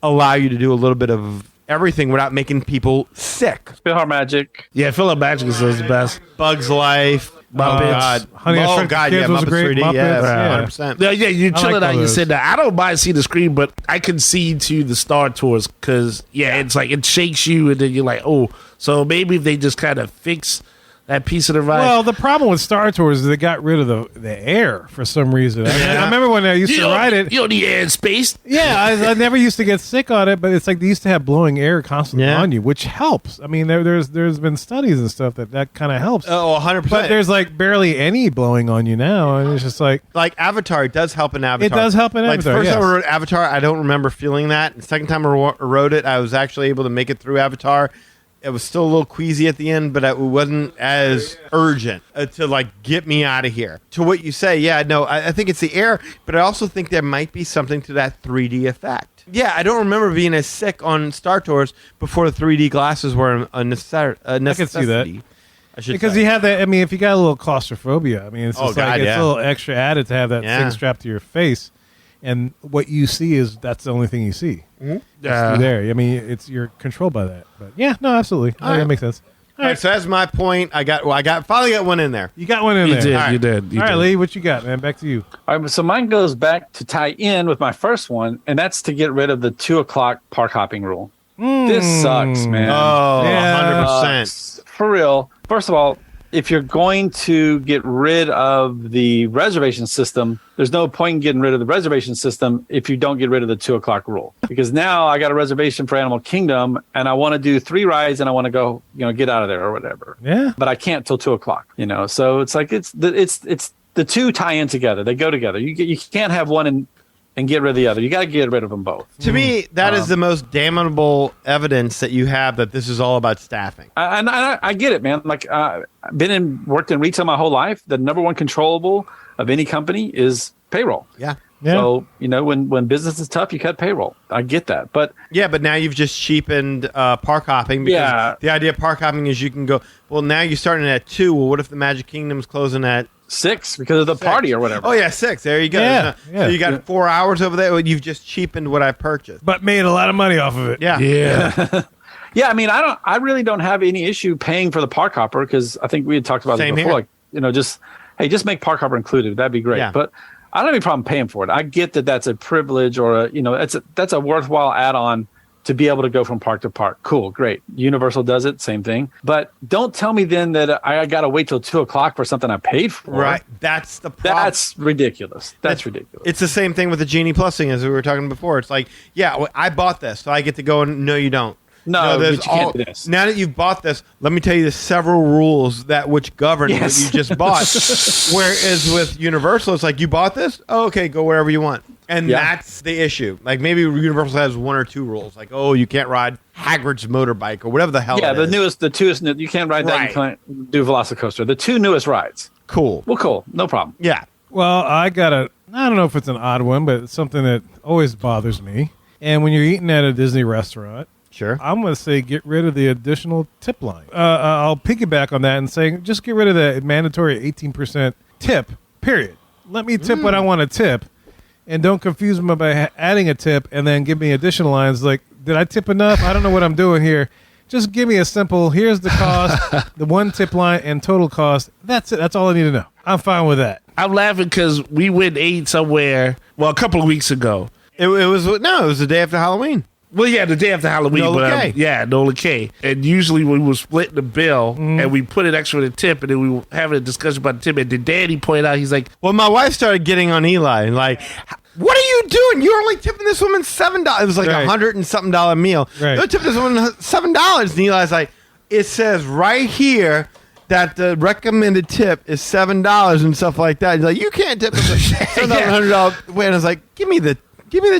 allow you to do a little bit of everything without making people sick. Philhar Magic. Yeah, Philip Magic is the best. Bugs Life. Muppets. Oh God. Honey, I oh Shrunk the God. Kids Yeah, was Muppets great. 3D. Muppets, Yeah, yeah. 100%. Yeah, you're I chilling like out. all You those. said that. I don't mind seeing the screen, but I concede to the Star Tours because, it's like it shakes you, and then you're like, oh, so maybe if they just kind of fix that piece of the ride. Well, the problem with Star Tours is they got rid of the air for some reason. I remember when I used to ride it. You don't need air and space. Yeah, I never used to get sick on it, but it's like they used to have blowing air constantly Yeah. on you, which helps. I mean, there's been studies and stuff that kind of helps. Oh, 100%. But there's like barely any blowing on you now, and it's just like like Avatar, it does help in Avatar. It does help in like Avatar, the first yes. time I rode Avatar, I don't remember feeling that. The second time I rode it, I was actually able to make it through Avatar. It was still a little queasy at the end, but it wasn't as urgent to like get me out of here. To what you say, yeah, no, I think it's the air, but I also think there might be something to that 3D effect. Yeah, I don't remember being as sick on Star Tours before the 3D glasses were a necessity. I can see that. I should because say. you have that. I mean, if you got a little claustrophobia, I mean, it's Oh, just God, like it's yeah. a little extra added to have that Yeah. thing strapped to your face, and what you see is that's the only thing you see. It's Yeah. through there. I mean, you're controlled by that. But yeah, no, absolutely, right. that makes sense. All right, so that's my point. I finally got one in there. You got one in You there. did. All right, You did. You All right, did. Lee, what you got, man? Back to you. All right, so mine goes back to tie in with my first one, and that's to get rid of the 2:00 park hopping rule. This sucks, man. Oh, Yeah. 100%. For real. First of all, if you're going to get rid of the reservation system, there's no point in getting rid of the reservation system if you don't get rid of the 2:00 rule. Because now I got a reservation for Animal Kingdom and I want to do 3 rides and I want to go, get out of there or whatever. Yeah. But I can't till 2:00. So it's like it's the two tie in together. They go together. You can't have one and get rid of the other. You got to get rid of them both. To me, that is the most damnable evidence that you have that this is all about staffing. I get it, man. Like I've worked in retail my whole life. The number one controllable of any company is payroll. Yeah. Yeah. So when business is tough, you cut payroll. I get that, but Yeah, but now you've just cheapened park hopping because Yeah. the idea of park hopping is you can go, well, now you're starting at 2. Well, what if the Magic Kingdom's closing at 6 because of the party or whatever. Oh, yeah, 6. There you go. Yeah, yeah. So you got 4 hours over there. Well, you've just cheapened what I purchased. But made a lot of money off of it. Yeah. Yeah. Yeah, I mean, I really don't have any issue paying for the park hopper because I think we had talked about Same this before. here. Like, just make park hopper included. That'd be great. Yeah. But I don't have any problem paying for it. I get that that's a privilege or that's a worthwhile add-on to be able to go from park to park. Cool, great. Universal does it, same thing. But don't tell me then that I got to wait till 2:00 for something I paid for. Right. That's the problem. That's ridiculous. That's ridiculous. It's the same thing with the Genie Plus thing as we were talking before. It's like, yeah, I bought this, so I get to go and no, you don't. No, there's but you can't do this. Now that you've bought this, let me tell you the several rules that which govern what you just bought. Whereas with Universal, it's like, you bought this? Oh, okay, go wherever you want. And that's the issue. Like, maybe Universal has 1 or 2 rules. Like, oh, you can't ride Hagrid's motorbike or whatever the hell Yeah, it is. the two is, you can't ride that. You can't do Velocicoaster. The 2 newest rides. Cool. Well, cool. No problem. Yeah. Well, I don't know if it's an odd one, but it's something that always bothers me. And when you're eating at a Disney restaurant, Sure. I'm going to say get rid of the additional tip line. I'll piggyback on that and saying just get rid of the mandatory 18% tip, period. Let me tip what I want to tip, and don't confuse me by adding a tip and then give me additional lines like, did I tip enough? I don't know what I'm doing here. Just give me a simple, here's the cost, the 1 tip line, and total cost. That's it. That's all I need to know. I'm fine with that. I'm laughing because we went and ate somewhere, well, a couple of weeks ago. It was the day after Halloween. Well, yeah, the day after Halloween. Nola K. Nola K. And usually we were splitting the bill, and we put an extra in the tip, and then we were having a discussion about the tip. And then Danny pointed out, he's like, Well, my wife started getting on Eli and like, what are you doing? You're only tipping this woman $7. It was like $100 and something meal. Right. You're tipping this woman $7. And Eli's like, it says right here that the recommended tip is $7 and stuff like that. He's like, you can't tip us $700. Wait, and I was like, give me the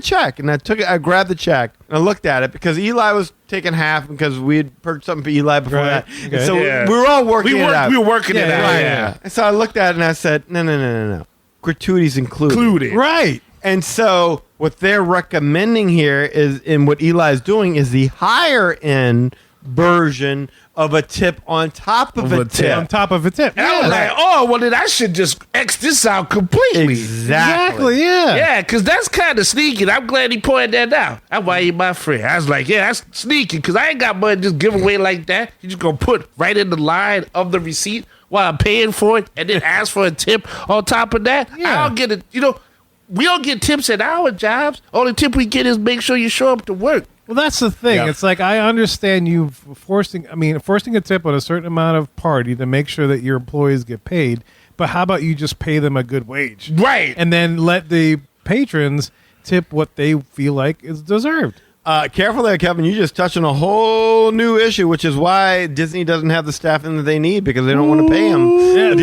check. And I took it. I grabbed the check and I looked at it because Eli was taking half because we had purchased something for Eli before that. Okay. And so Yeah. we were all working it out. We were working it out. Right. Yeah. And so I looked at it and I said, no. Gratuities included. Right. And so what they're recommending here is, and what Eli is doing, is the higher end version of a tip on top of a tip. On top of a tip. And I was like, oh, well, then I should just X this out completely. Exactly, yeah. Yeah, because that's kind of sneaky. I'm glad he pointed that out. That's why he my friend. I was like, yeah, that's sneaky because I ain't got money to just give away like that. You just going to put right in the line of the receipt while I'm paying for it and then ask for a tip on top of that. Yeah. I don't get it. You know, we don't get tips at our jobs. Only tip we get is make sure you show up to work. Well, that's the thing. Yeah. It's like I understand you forcing a tip on a certain amount of party to make sure that your employees get paid. But how about you just pay them a good wage? Right. And then let the patrons tip what they feel like is deserved. Careful there, Kevin. You just touched on a whole new issue, which is why Disney doesn't have the staffing that they need because they don't want to pay them.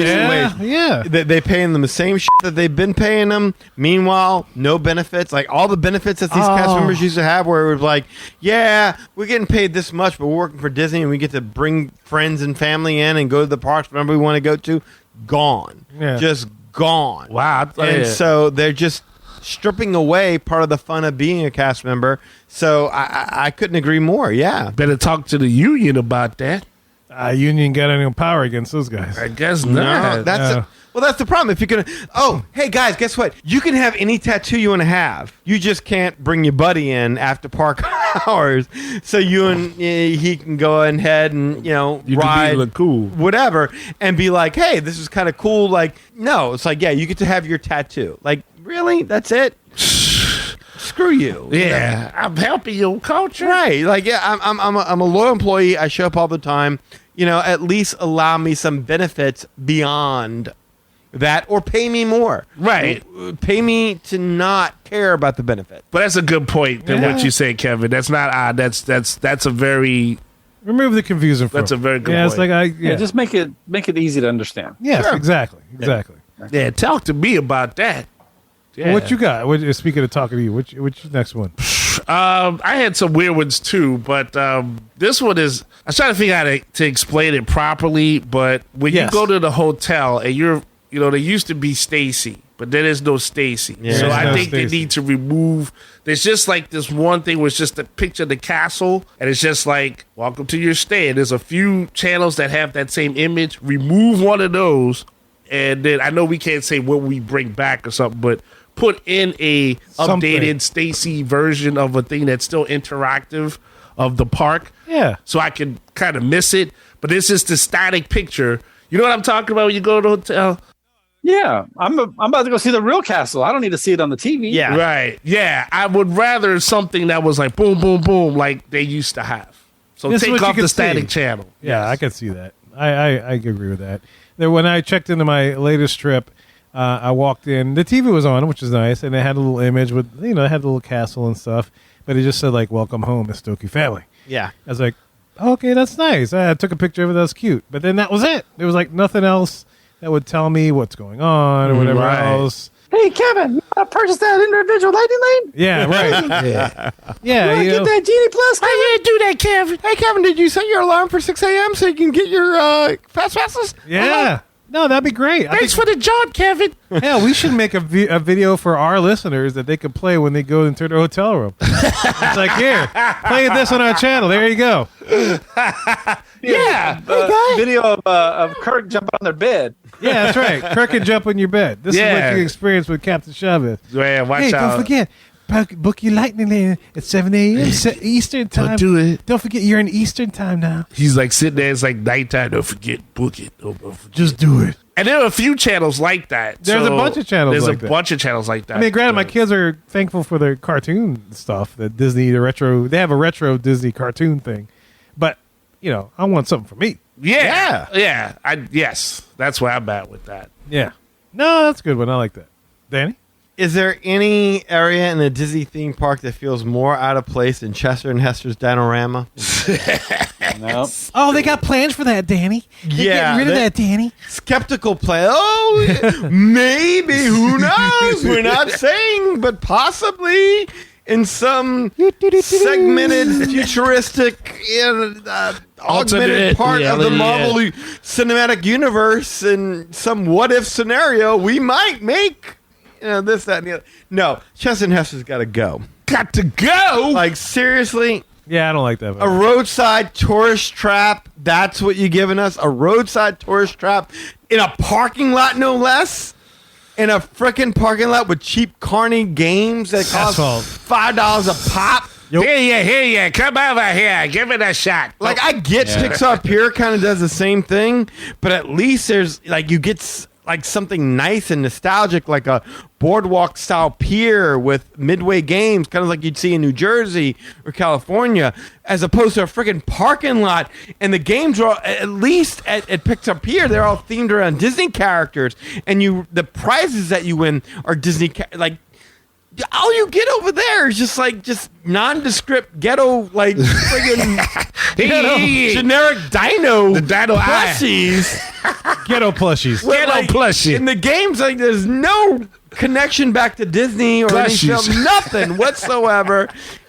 Yeah. They paying them the same shit that they've been paying them. Meanwhile, no benefits. Like all the benefits that these cast members used to have, where it was like, yeah, we're getting paid this much, but we're working for Disney and we get to bring friends and family in and go to the parks whenever we want to go to. Gone. Yeah. Just gone. Wow. And so they're just stripping away part of the fun of being a cast member. So I couldn't agree more. Yeah. Better talk to the union about that. Union got any power against those guys. I guess No, not. that's the problem. If you're gonna, hey guys, guess what? You can have any tattoo you want to have. You just can't bring your buddy in after park hours, so you and he can go ahead and You ride, can be look cool. whatever, and be like, hey, this is kind of cool. Like, no, it's like, yeah, you get to have your tattoo. Like, really? That's it? Screw you. Yeah, I'm helping your culture. Right. Like, yeah, I'm a loyal employee. I show up all the time. At least allow me some benefits beyond that, or pay me more. Right. Pay me to not care about the benefit. But that's a good point than what you say, Kevin. That's not odd. That's a very Remove the confusion from That's a very good Yeah, it's point. like Yeah, just make it easy to understand. Yes, Sure. exactly. yeah. Talk to me about that. Yeah. What you got? Speaking of talking to you, what's your next one? I had some weird ones too, but this one is. I was trying to figure out how to explain it properly. But when Yes. you go to the hotel and there used to be Stacy, but there is no Stacy. Yeah. So There's I no think they Stacy. need to remove. There's just like this one thing where it's just a picture of the castle, and it's just like, welcome to your stay. And there's a few channels that have that same image. Remove one of those, and then I know we can't say what we bring back or something, but put in a Something. updated Stacy version of a thing that's still interactive of the park. Yeah. So I can kind of miss it. But it's just a static picture. You know what I'm talking about when you go to the hotel? Yeah, I'm about to go see the real castle. I don't need to see it on the TV. Yeah. Right. Yeah. I would rather something that was like boom, boom, boom, like they used to have. So This is what take you off can the static see. channel. Yeah, I can see that. I agree with that. Then when I checked into my latest trip, I walked in. The TV was on, which is nice, and it had a little image with, it had a little castle and stuff, but it just said like "Welcome home, Miss Stokey family." Yeah. I was like, okay, that's nice. I took a picture of it. That's cute. But then that was it. There was like nothing else that would tell me what's going on or whatever else. Hey, Kevin, you want to purchase that individual lightning lane? Yeah, right. You want to get that Genie Plus? How you do that, Kevin? Hey, Kevin, did you set your alarm for 6 a.m. so you can get your fast passes? Yeah. No, that'd be great. Thanks for the job, Kevin. Yeah, we should make a video for our listeners that they could play when they go into their hotel room. It's like, here, play this on our channel. There you go. Yeah. Video of Kirk jumping on their bed. Yeah, that's right. Kirk can jump in your bed. This is what you experience with Captain Chavez. Man, watch Hey, out. don't forget, book your lightning lane at 7 a.m. Eastern time. Don't do it. Don't forget, you're in Eastern time now. He's like sitting there. It's like nighttime. Don't forget, book it. Don't forget. Just do it. And there are a few channels like that. There's a bunch of channels like that. There's a bunch of channels like that. I mean, granted, my kids are thankful for their cartoon stuff. That Disney, they have a retro Disney cartoon thing. But, I want something for me. Yeah. Yes. That's where I'm at with that. Yeah. No, that's a good one. I like that. Danny? Is there any area in the Disney theme park that feels more out of place than Chester and Hester's Dinorama? No. Oh, they got plans for that, Danny. They're getting rid of that, Danny. Skeptical play. Oh, maybe. Who knows? We're not saying, but possibly in some segmented, futuristic, augmented part of the Marvel Cinematic Universe, in some what-if scenario, we might make this, that, and the other. No, Chester and Hester's got to go. Got to go. Like, seriously? Yeah, I don't like that. A roadside tourist trap. That's what you're giving us? A roadside tourist trap in a parking lot, no less? In a frickin' parking lot with cheap carny games that cost $5 a pop? Here you. Come over here. Give it a shot. Like, I get Pixar Pier kind of does the same thing, but at least there's, like, you get like something nice and nostalgic, like a boardwalk style pier with Midway games, kind of like you'd see in New Jersey or California, as opposed to a freaking parking lot. And the games are at least at Pixar Pier, they're all themed around Disney characters, and the prizes that you win are Disney like. All you get over there is just nondescript ghetto, like friggin' generic dino plushies. Ghetto plushies. Plushie. In the games, like, there's no connection back to Disney or any film, nothing whatsoever.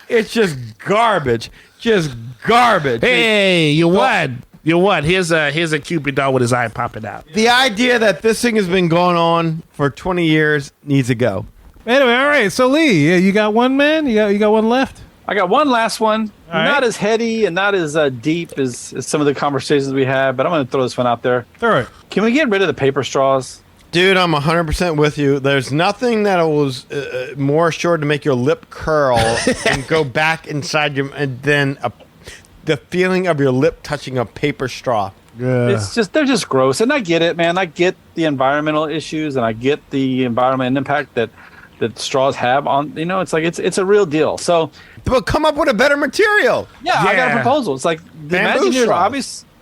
It's just garbage. Just garbage. Hey, you won. You won. Here's a Cupid doll with his eye popping out. The idea that this thing has been going on for 20 years needs to go. Anyway, all right. So Lee, you got one, man. You got one left. I got one last one. All not right. as heady and not as deep as some of the conversations we had, but I'm going to throw this one out there. Throw it. Can we get rid of the paper straws? Dude, I'm 100% with you. There's nothing that was more sure to make your lip curl and go back inside than the feeling of your lip touching a paper straw. Yeah. It's just, they're just gross. And I get it, man. I get the environmental issues and I get the environment impact that straws have on, it's like, it's a real deal. So, but come up with a better material. yeah. I got a proposal. It's like the Bamboo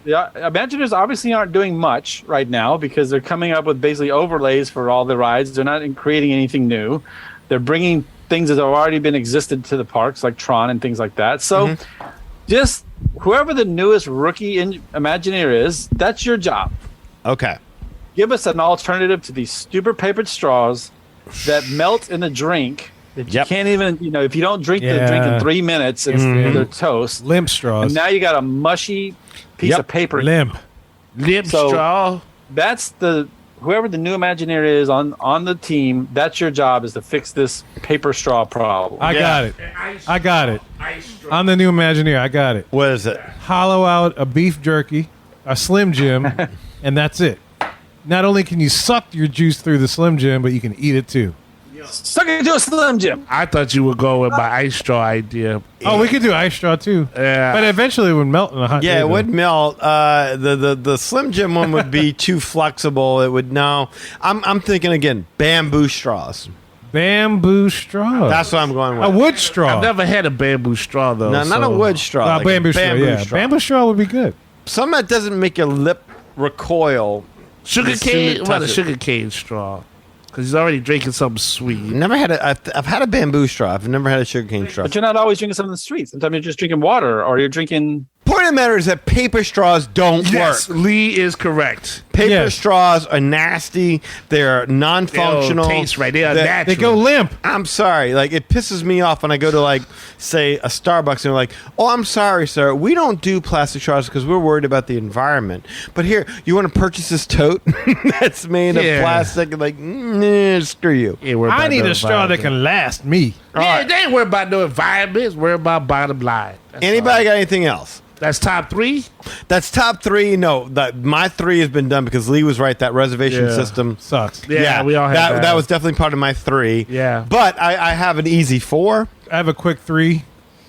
Imagineers obviously aren't doing much right now because they're coming up with basically overlays for all the rides. They're not creating anything new. They're bringing things that have already been existed to the parks, like Tron and things like that. So, just whoever the newest rookie Imagineer is, that's your job. Okay. Give us an alternative to these stupid paper straws that melt in the drink. That you can't even, if you don't drink the drink in 3 minutes, they're toast. Limp straws. And now you got a mushy piece of paper. Limp straw. That's whoever the new Imagineer is on the team. That's your job, is to fix this paper straw problem. I got it. I'm the new Imagineer. I got it. What is it? Hollow out a beef jerky, a Slim Jim, and that's it. Not only can you suck your juice through the Slim Jim, but you can eat it too. Suck it to a Slim Jim. I thought you would go with my ice straw idea. Oh, we could do ice straw too. Yeah. But eventually it would melt in a hot day. Yeah, it would melt. The Slim Jim one would be too flexible. It would I'm thinking again, bamboo straws. Bamboo straw. That's what I'm going with. A wood straw. I've never had a bamboo straw though. No, not a wood straw. Like bamboo straw. Yeah, straw. bamboo straw would be good. Something that doesn't make your lip recoil. Sugar As soon as cane. it What a touches. sugar cane straw. because he's already drinking something sweet. I've had a bamboo straw. I've never had a sugarcane straw. But you're not always drinking something in the street. Sometimes you're just drinking water, or you're drinking. Point of the matter is that paper straws don't Yes, work. Lee is correct. Paper straws are nasty. They're non-functional. They don't taste right. They are natural. They go limp. I'm sorry. Like, it pisses me off when I go to, like, say, a Starbucks and they're like, oh, I'm sorry, sir. We don't do plastic straws because we're worried about the environment. But here, you want to purchase this tote that's made of plastic? And like, screw you. I need a straw that can last me. Yeah, they ain't worried about no environment. It's worried about bottom line. That's Anybody got anything else? That's top 3? That's top 3. No, my 3 has been done because Lee was right. That reservation system Sucks. Yeah, we all have that. That was definitely part of my 3. Yeah. But I have an easy 4. I have a quick 3.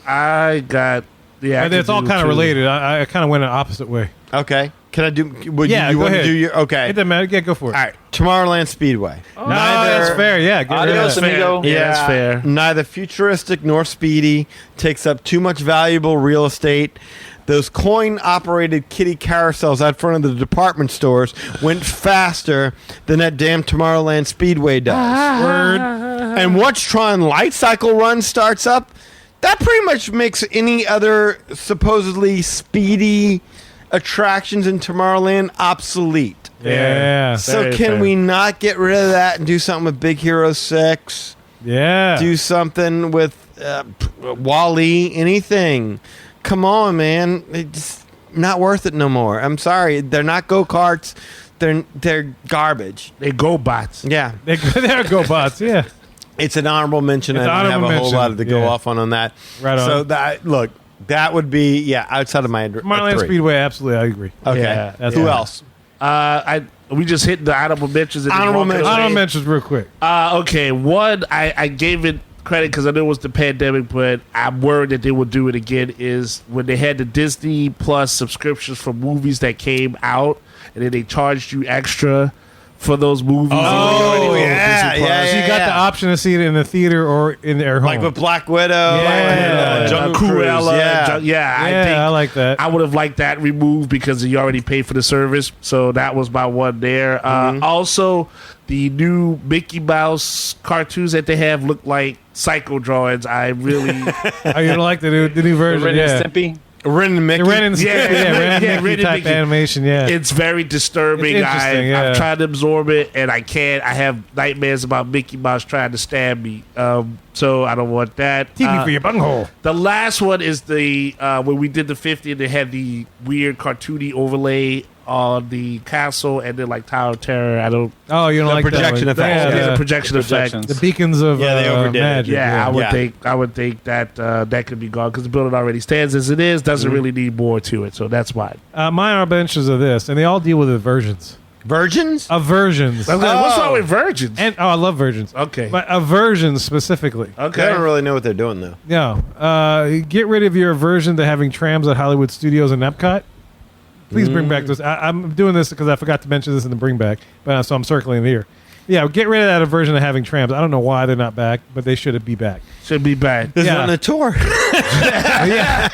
I got... Yeah, And it's all kind of related. I kind of went an opposite way. Okay. Can I do... Would Yeah, you go want to ahead. do your... Okay. It doesn't matter. Yeah, go for it. All right. Tomorrowland Speedway. No, that's fair. Yeah. Get rid of Adios, that. amigo. Yeah, that's fair. Neither futuristic nor speedy. Takes up too much valuable real estate. Those coin-operated kiddie carousels out front of the department stores went faster than that damn Tomorrowland Speedway does. Word. And once Tron Light Cycle Run starts up, that pretty much makes any other supposedly speedy attractions in Tomorrowland obsolete. Yeah. So Very can fair. we not get rid of that and do something with Big Hero 6? Yeah. Do something with Wall-E, anything. Come on, man. It's not worth it no more. I'm sorry. They're not go-karts. They're garbage. They go bots. Yeah. They're GoBots. Yeah. It's an honorable mention. It's I don't have honorable a whole mention. lot to go Yeah. off on that. Right on. So that would be outside of my Tomorrowland 3. Speedway. Absolutely. I agree. Okay. Yeah, that's Who fine. else? We just hit the honorable mentions. And Honorable mentions. Honorable mentions real quick. Okay, one, I gave it credit because I knew it was the pandemic, but I'm worried that they will do it again, is when they had the Disney Plus subscriptions for movies that came out, and then they charged you extra for those movies. Oh, yeah, Disney Plus. yeah, So you got the option to see it in the theater or in their home. Like with Black Widow, Yeah. Jungle Cruise. Cruella. Yeah. yeah, I like that. I would have liked that removed because you already paid for the service. So that was my one there. Also, the new Mickey Mouse cartoons that they have look like psycho drawings. I really... Oh, you don't like the new version? Ren Yeah. and Stimpy. Ren and Mickey. The Ren and Stimpy, Yeah, Ren and yeah, Mickey Ren and type Mickey. animation. Yeah. It's very disturbing. It's interesting, yeah. I've tried to absorb it, and I can't. I have nightmares about Mickey Mouse trying to stab me. So I don't want that. TV for your bunghole. The last one is the when we did the 50, and they had the weird cartoony overlay on the castle, and then like Tower of Terror. I don't. Oh, you don't The like projection that one. effect. Yeah, Yeah, the projection effect. projections. the beacons of Yeah, they overdid it. magic. Yeah, Yeah. I would think that that could be gone because the building already stands as it is. Doesn't really need more to it, so that's why. Mine are benches of this, and they all deal with aversions. Virgins? Aversions. I was like, what's Oh. wrong with virgins? And I love virgins. Okay. But aversions specifically. They Okay. don't really know what they're doing, though. No. Get rid of your aversion to having trams at Hollywood Studios and Epcot. Please bring back this. I'm doing this because I forgot to mention this in the bring back, but so I'm circling it here. Yeah, get rid of that aversion to having trams. I don't know why they're not back, but they should be back. Should be back. This Yeah. isn't a tour. Yeah.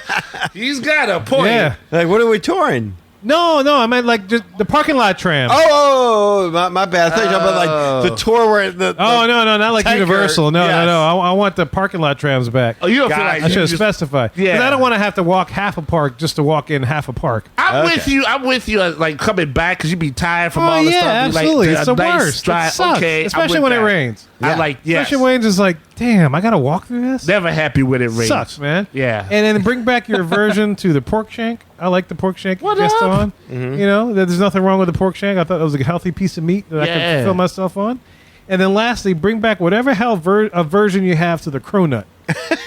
He's got a point. Yeah. Like, what are we touring? No, I meant like just the parking lot tram. Oh, my bad. I thought you were talking about like the tour where the Oh, no, not like tanker. Universal. No, Yes. I want the parking lot trams back. Oh, you don't feel God, like I should you have just- specified. Yeah. Because I don't want to have to walk half a park just to walk in half a park. I'm Okay. with you. I'm with you. Like coming back because you be tired from Oh, all the yeah, stuff. You absolutely. Like, It's a the nice worst. drive. It sucks. Okay, I'm Especially with when it that. rains. I like yes. Especially when it's like, damn, I got to walk through this? Never happy when it rains. Sucks, man. Yeah. And then bring back your aversion to the pork shank. I like the pork shank What just up? on. Mm-hmm. You know, there's nothing wrong with the pork shank. I thought it was a healthy piece of meat that I could Yeah. fulfill myself on. And then lastly, bring back whatever hell aversion you have to the cronut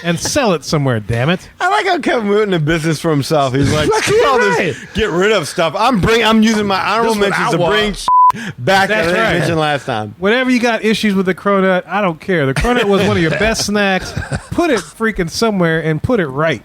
and sell it somewhere, damn it. I like how Kevin went into business for himself. He's like, Look, screw all you're this, get rid of stuff. I'm using my honorable This what mentions I to want. bring back That's that I right. mentioned last time. Whenever you got issues with the cronut, I don't care. The cronut was one of your best snacks. Put it freaking somewhere and put it right.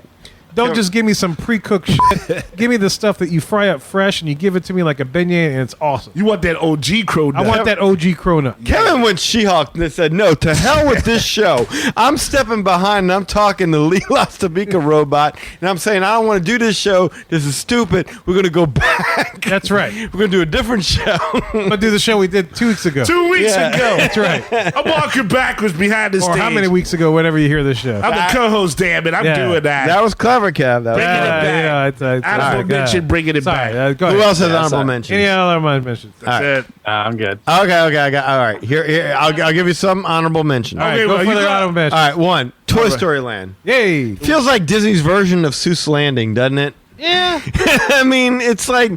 Don't just give me some pre-cooked shit. Give me the stuff that you fry up fresh and you give it to me like a beignet, and it's awesome. You want that OG crow nut. I want that OG cronut. Kevin went She-Hulk and they said, no, to hell with this show. I'm stepping behind and I'm talking to Lee Lastabika robot, and I'm saying, I don't want to do this show. This is stupid. We're going to go back. That's right. We're going to do a different show. I'm gonna do the show we did 2 weeks ago. 2 weeks ago. That's right. I'm walking backwards behind the Or stage. how many weeks ago, whenever you hear this show. I'm the co-host, damn it. I'm Yeah. doing that. That was clever, Kev. That was Bringing it clever. back. Honorable mention, bringing it Sorry, back. go Who ahead. else has Yeah, honorable sorry. mentions? Any other mentions? That's it. I'm good. Okay, I got. All right, here. I'll give you some honorable mentions. All right, Okay, go well, for you the got- honorable mention. All right, one. Toy Story Land. Yay. Feels like Disney's version of Seuss Landing, doesn't it? Yeah. I mean, it's like,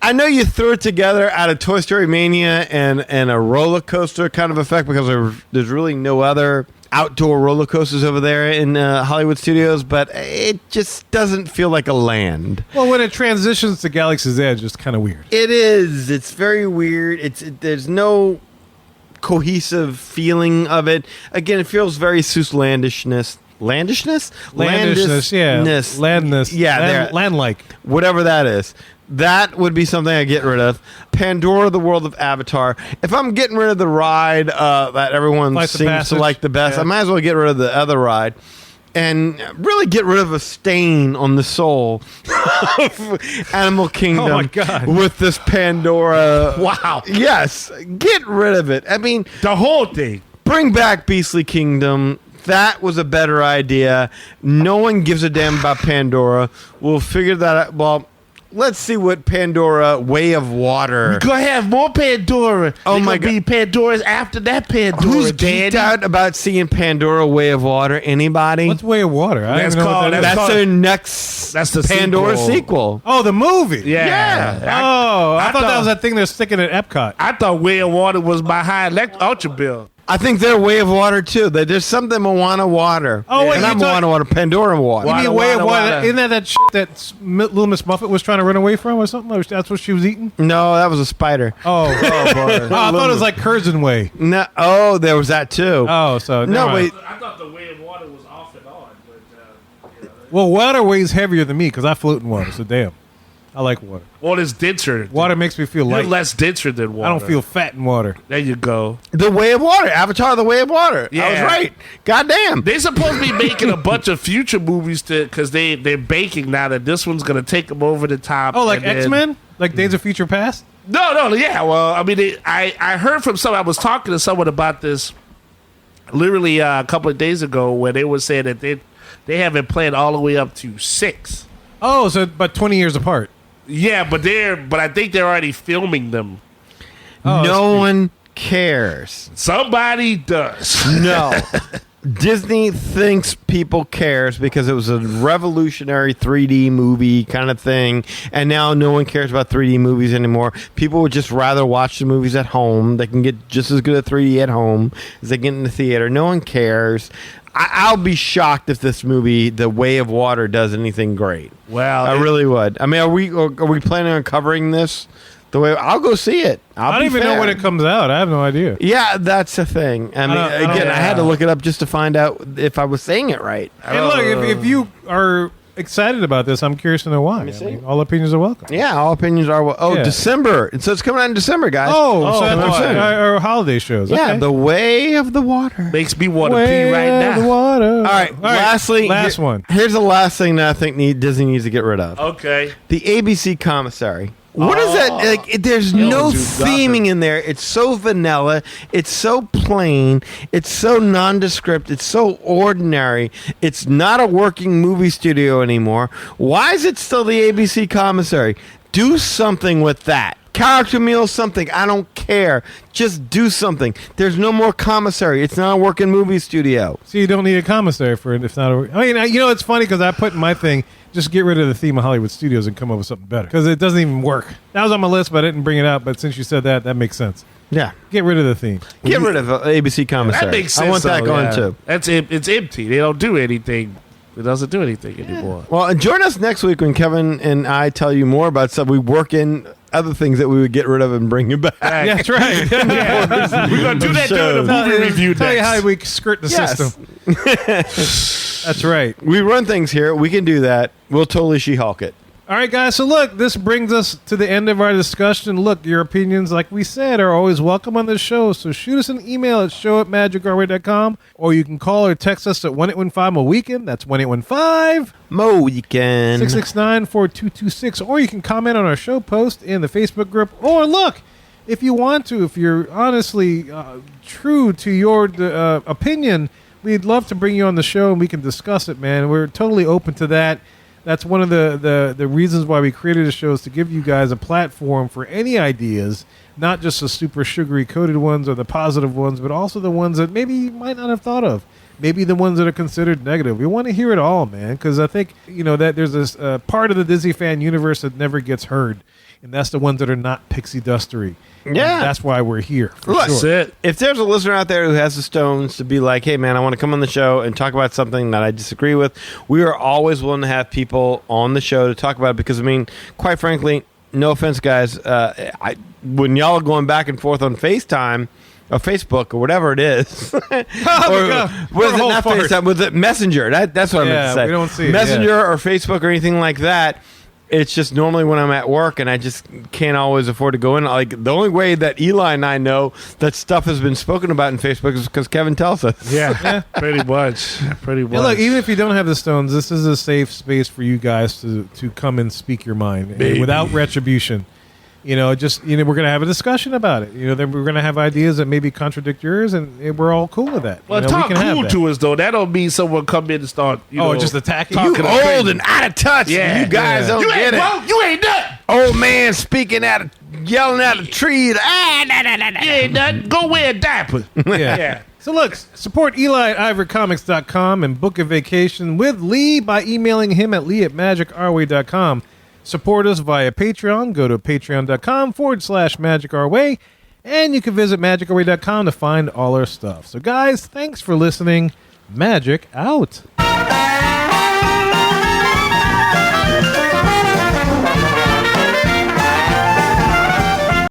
I know you threw it together out of Toy Story Mania and a roller coaster kind of effect because there's really no other outdoor roller coasters over there in Hollywood Studios, but it just doesn't feel like a land. Well, when it transitions to Galaxy's Edge, it's kind of weird. It is. It's very weird. There's no cohesive feeling of it. Again, it feels very Seuss landishness. Landishness? Landishness, yeah. Landness. Landness. Yeah, there. Land-like. Whatever that is. That would be something I get rid of. Pandora, the World of Avatar. If I'm getting rid of the ride that everyone Flights of seems to Passage. like the best, Yeah. I might as well get rid of the other ride and really get rid of a stain on the soul of Animal Kingdom. Oh, my God. With this Pandora. Wow. Yes. Get rid of it. I mean, The whole thing. bring back Beastly Kingdom. That was a better idea. No one gives a damn about Pandora. We'll figure that out. Well, let's see what Pandora Way of Water. We're going to have more Pandora. Oh, They my gonna be Pandoras after that Pandora, Who's Daddy. geeked out about seeing Pandora Way of Water? Anybody? What's Way of Water? I don't That's even know what called- that is. that's That's their next That's the Pandora sequel. sequel. Oh, the movie. Yeah. Oh, I thought that thought- was that thing they're sticking at Epcot. I thought Way of Water was my high ultra bill. I think they're Way of Water too. There's something Moana Water. Oh, wait, and you not talk- Moana Water, Pandora Water. You mean Wada, Way of wada, Water? wada. Isn't that shit that Little Miss Muffet was trying to run away from or something? Or that's what she was eating? No, that was a spider. Oh, boy. oh, I thought it was like Curzon Way. No, oh, there was that too. Oh, so no, never mind. wait. I thought the Way of Water was off and on, but Well, water weighs heavier than me because I float in water. So damn, I like water. water is denser. Water makes me feel You're light. less denser than water. I don't feel fat in water. There you go. The Way of Water, Avatar: The Way of Water. I was Yeah. right. Goddamn. They're supposed to be making a bunch of future movies because they're baking now that this one's gonna take them over the top. Oh, like and then- X-Men? Like Days of Future Past? No, yeah. Well, I mean, I heard from someone. I was talking to someone about this literally a couple of days ago, where they were saying that they have it planned all the way up to 6. Oh, so but 20 years apart. Yeah, but I think they're already filming them. Oh, No one cares. Somebody does. No. Disney thinks people cares because it was a revolutionary 3D movie kind of thing, and now no one cares about 3D movies anymore. People would just rather watch the movies at home. They can get just as good at 3D at home as they get in the theater. No one cares. I'll be shocked if this movie, The Way of Water, does anything great. Well, I really would. I mean, are we planning on covering this? The way I'll go see it. I don't even know when it comes out. I have no idea. Yeah, that's the thing. I mean, I don't- again, I had to look it up just to find out if I was saying it right. And look, if you are excited about this, I'm curious to know why. me see. I mean, all opinions are welcome. Yeah, all opinions are. Oh, Yeah. December. And so it's coming out in December, guys. Oh, so that's that's what I'm saying. our holiday shows. Yeah, Okay. The Way of the Water. makes me want to Way pee right of the now. water. All right, lastly. last one. Here's the last thing that I think Disney needs to get rid of. Okay. The ABC commissary. What is that? Like, there's no do theming nothing. in there. It's so vanilla. It's so plain. It's so nondescript. It's so ordinary. It's not a working movie studio anymore. Why is it still the ABC commissary? Do something with that. Character meal, something. I don't care. Just do something. There's no more commissary. It's not a working movie studio. So you don't need a commissary for it. If not, I mean, you know, it's funny because I put in my thing. Just get rid of the theme of Hollywood Studios and come up with something better because it doesn't even work. That was on my list, but I didn't bring it out. But since you said that, that makes sense. Yeah. Get rid of the theme. Get rid of ABC commissary. That makes sense. I want that though, going yeah. too. It's empty. They don't do anything. It doesn't do anything anymore. Well, and join us next week when Kevin and I tell you more about stuff we work in other things that we would get rid of and bring you back. Yeah, that's right. We're gonna do that during the movie review. Tell you next. how we skirt the system. That's right. We run things here. We can do that. We'll totally She-Hulk it. All right, guys. So look, this brings us to the end of our discussion. Look, your opinions, like we said, are always welcome on the show. So shoot us an email at show@magicourway.com, or you can call or text us at 1-815-MO-WEEKEND. That's 1-815 Mo Weekend. 669-4226, or you can comment on our show post in the Facebook group. Or look, if you want to, if you're honestly true to your opinion, we'd love to bring you on the show and we can discuss it, man. We're totally open to that. That's one of the reasons why we created the show, is to give you guys a platform for any ideas, not just the super sugary coated ones or the positive ones, but also the ones that maybe you might not have thought of. Maybe the ones that are considered negative. We want to hear it all, man, because I think, that there's this part of the Disney fan universe that never gets heard, and that's the ones that are not pixie dustery. Yeah. And that's why we're here. For Look, sure. That's it. if there's a listener out there who has the stones to be like, hey, man, I want to come on the show and talk about something that I disagree with, we are always willing to have people on the show to talk about it because, quite frankly, no offense, guys, when y'all are going back and forth on FaceTime or Facebook or whatever it is, or was it not FaceTime? Was it Messenger? That's what I meant to say. We don't see it, Messenger or Facebook or anything like that. It's just normally when I'm at work and I just can't always afford to go in. Like, the only way that Eli and I know that stuff has been spoken about in Facebook is because Kevin tells us. Yeah, pretty much. Pretty much. Yeah, look, even if you don't have the stones, this is a safe space for you guys to come and speak your mind without retribution. We're going to have a discussion about it. Then we're going to have ideas that maybe contradict yours, and we're all cool with that. Well, talk cool to us, though. That don't mean someone come in and start, just attacking You you. old and out of touch. Yeah. You guys don't get it. You ain't nothing. Old man yelling at a tree. You ain't nothing. Go wear a diaper. Yeah. So look, support Eli at ivorcomics.com and book a vacation with Lee by emailing him at lee@magicourway.com. Support us via Patreon. Go to patreon.com/magicourway, and you can visit magicourway.com to find all our stuff. So guys, thanks for listening. Magic out.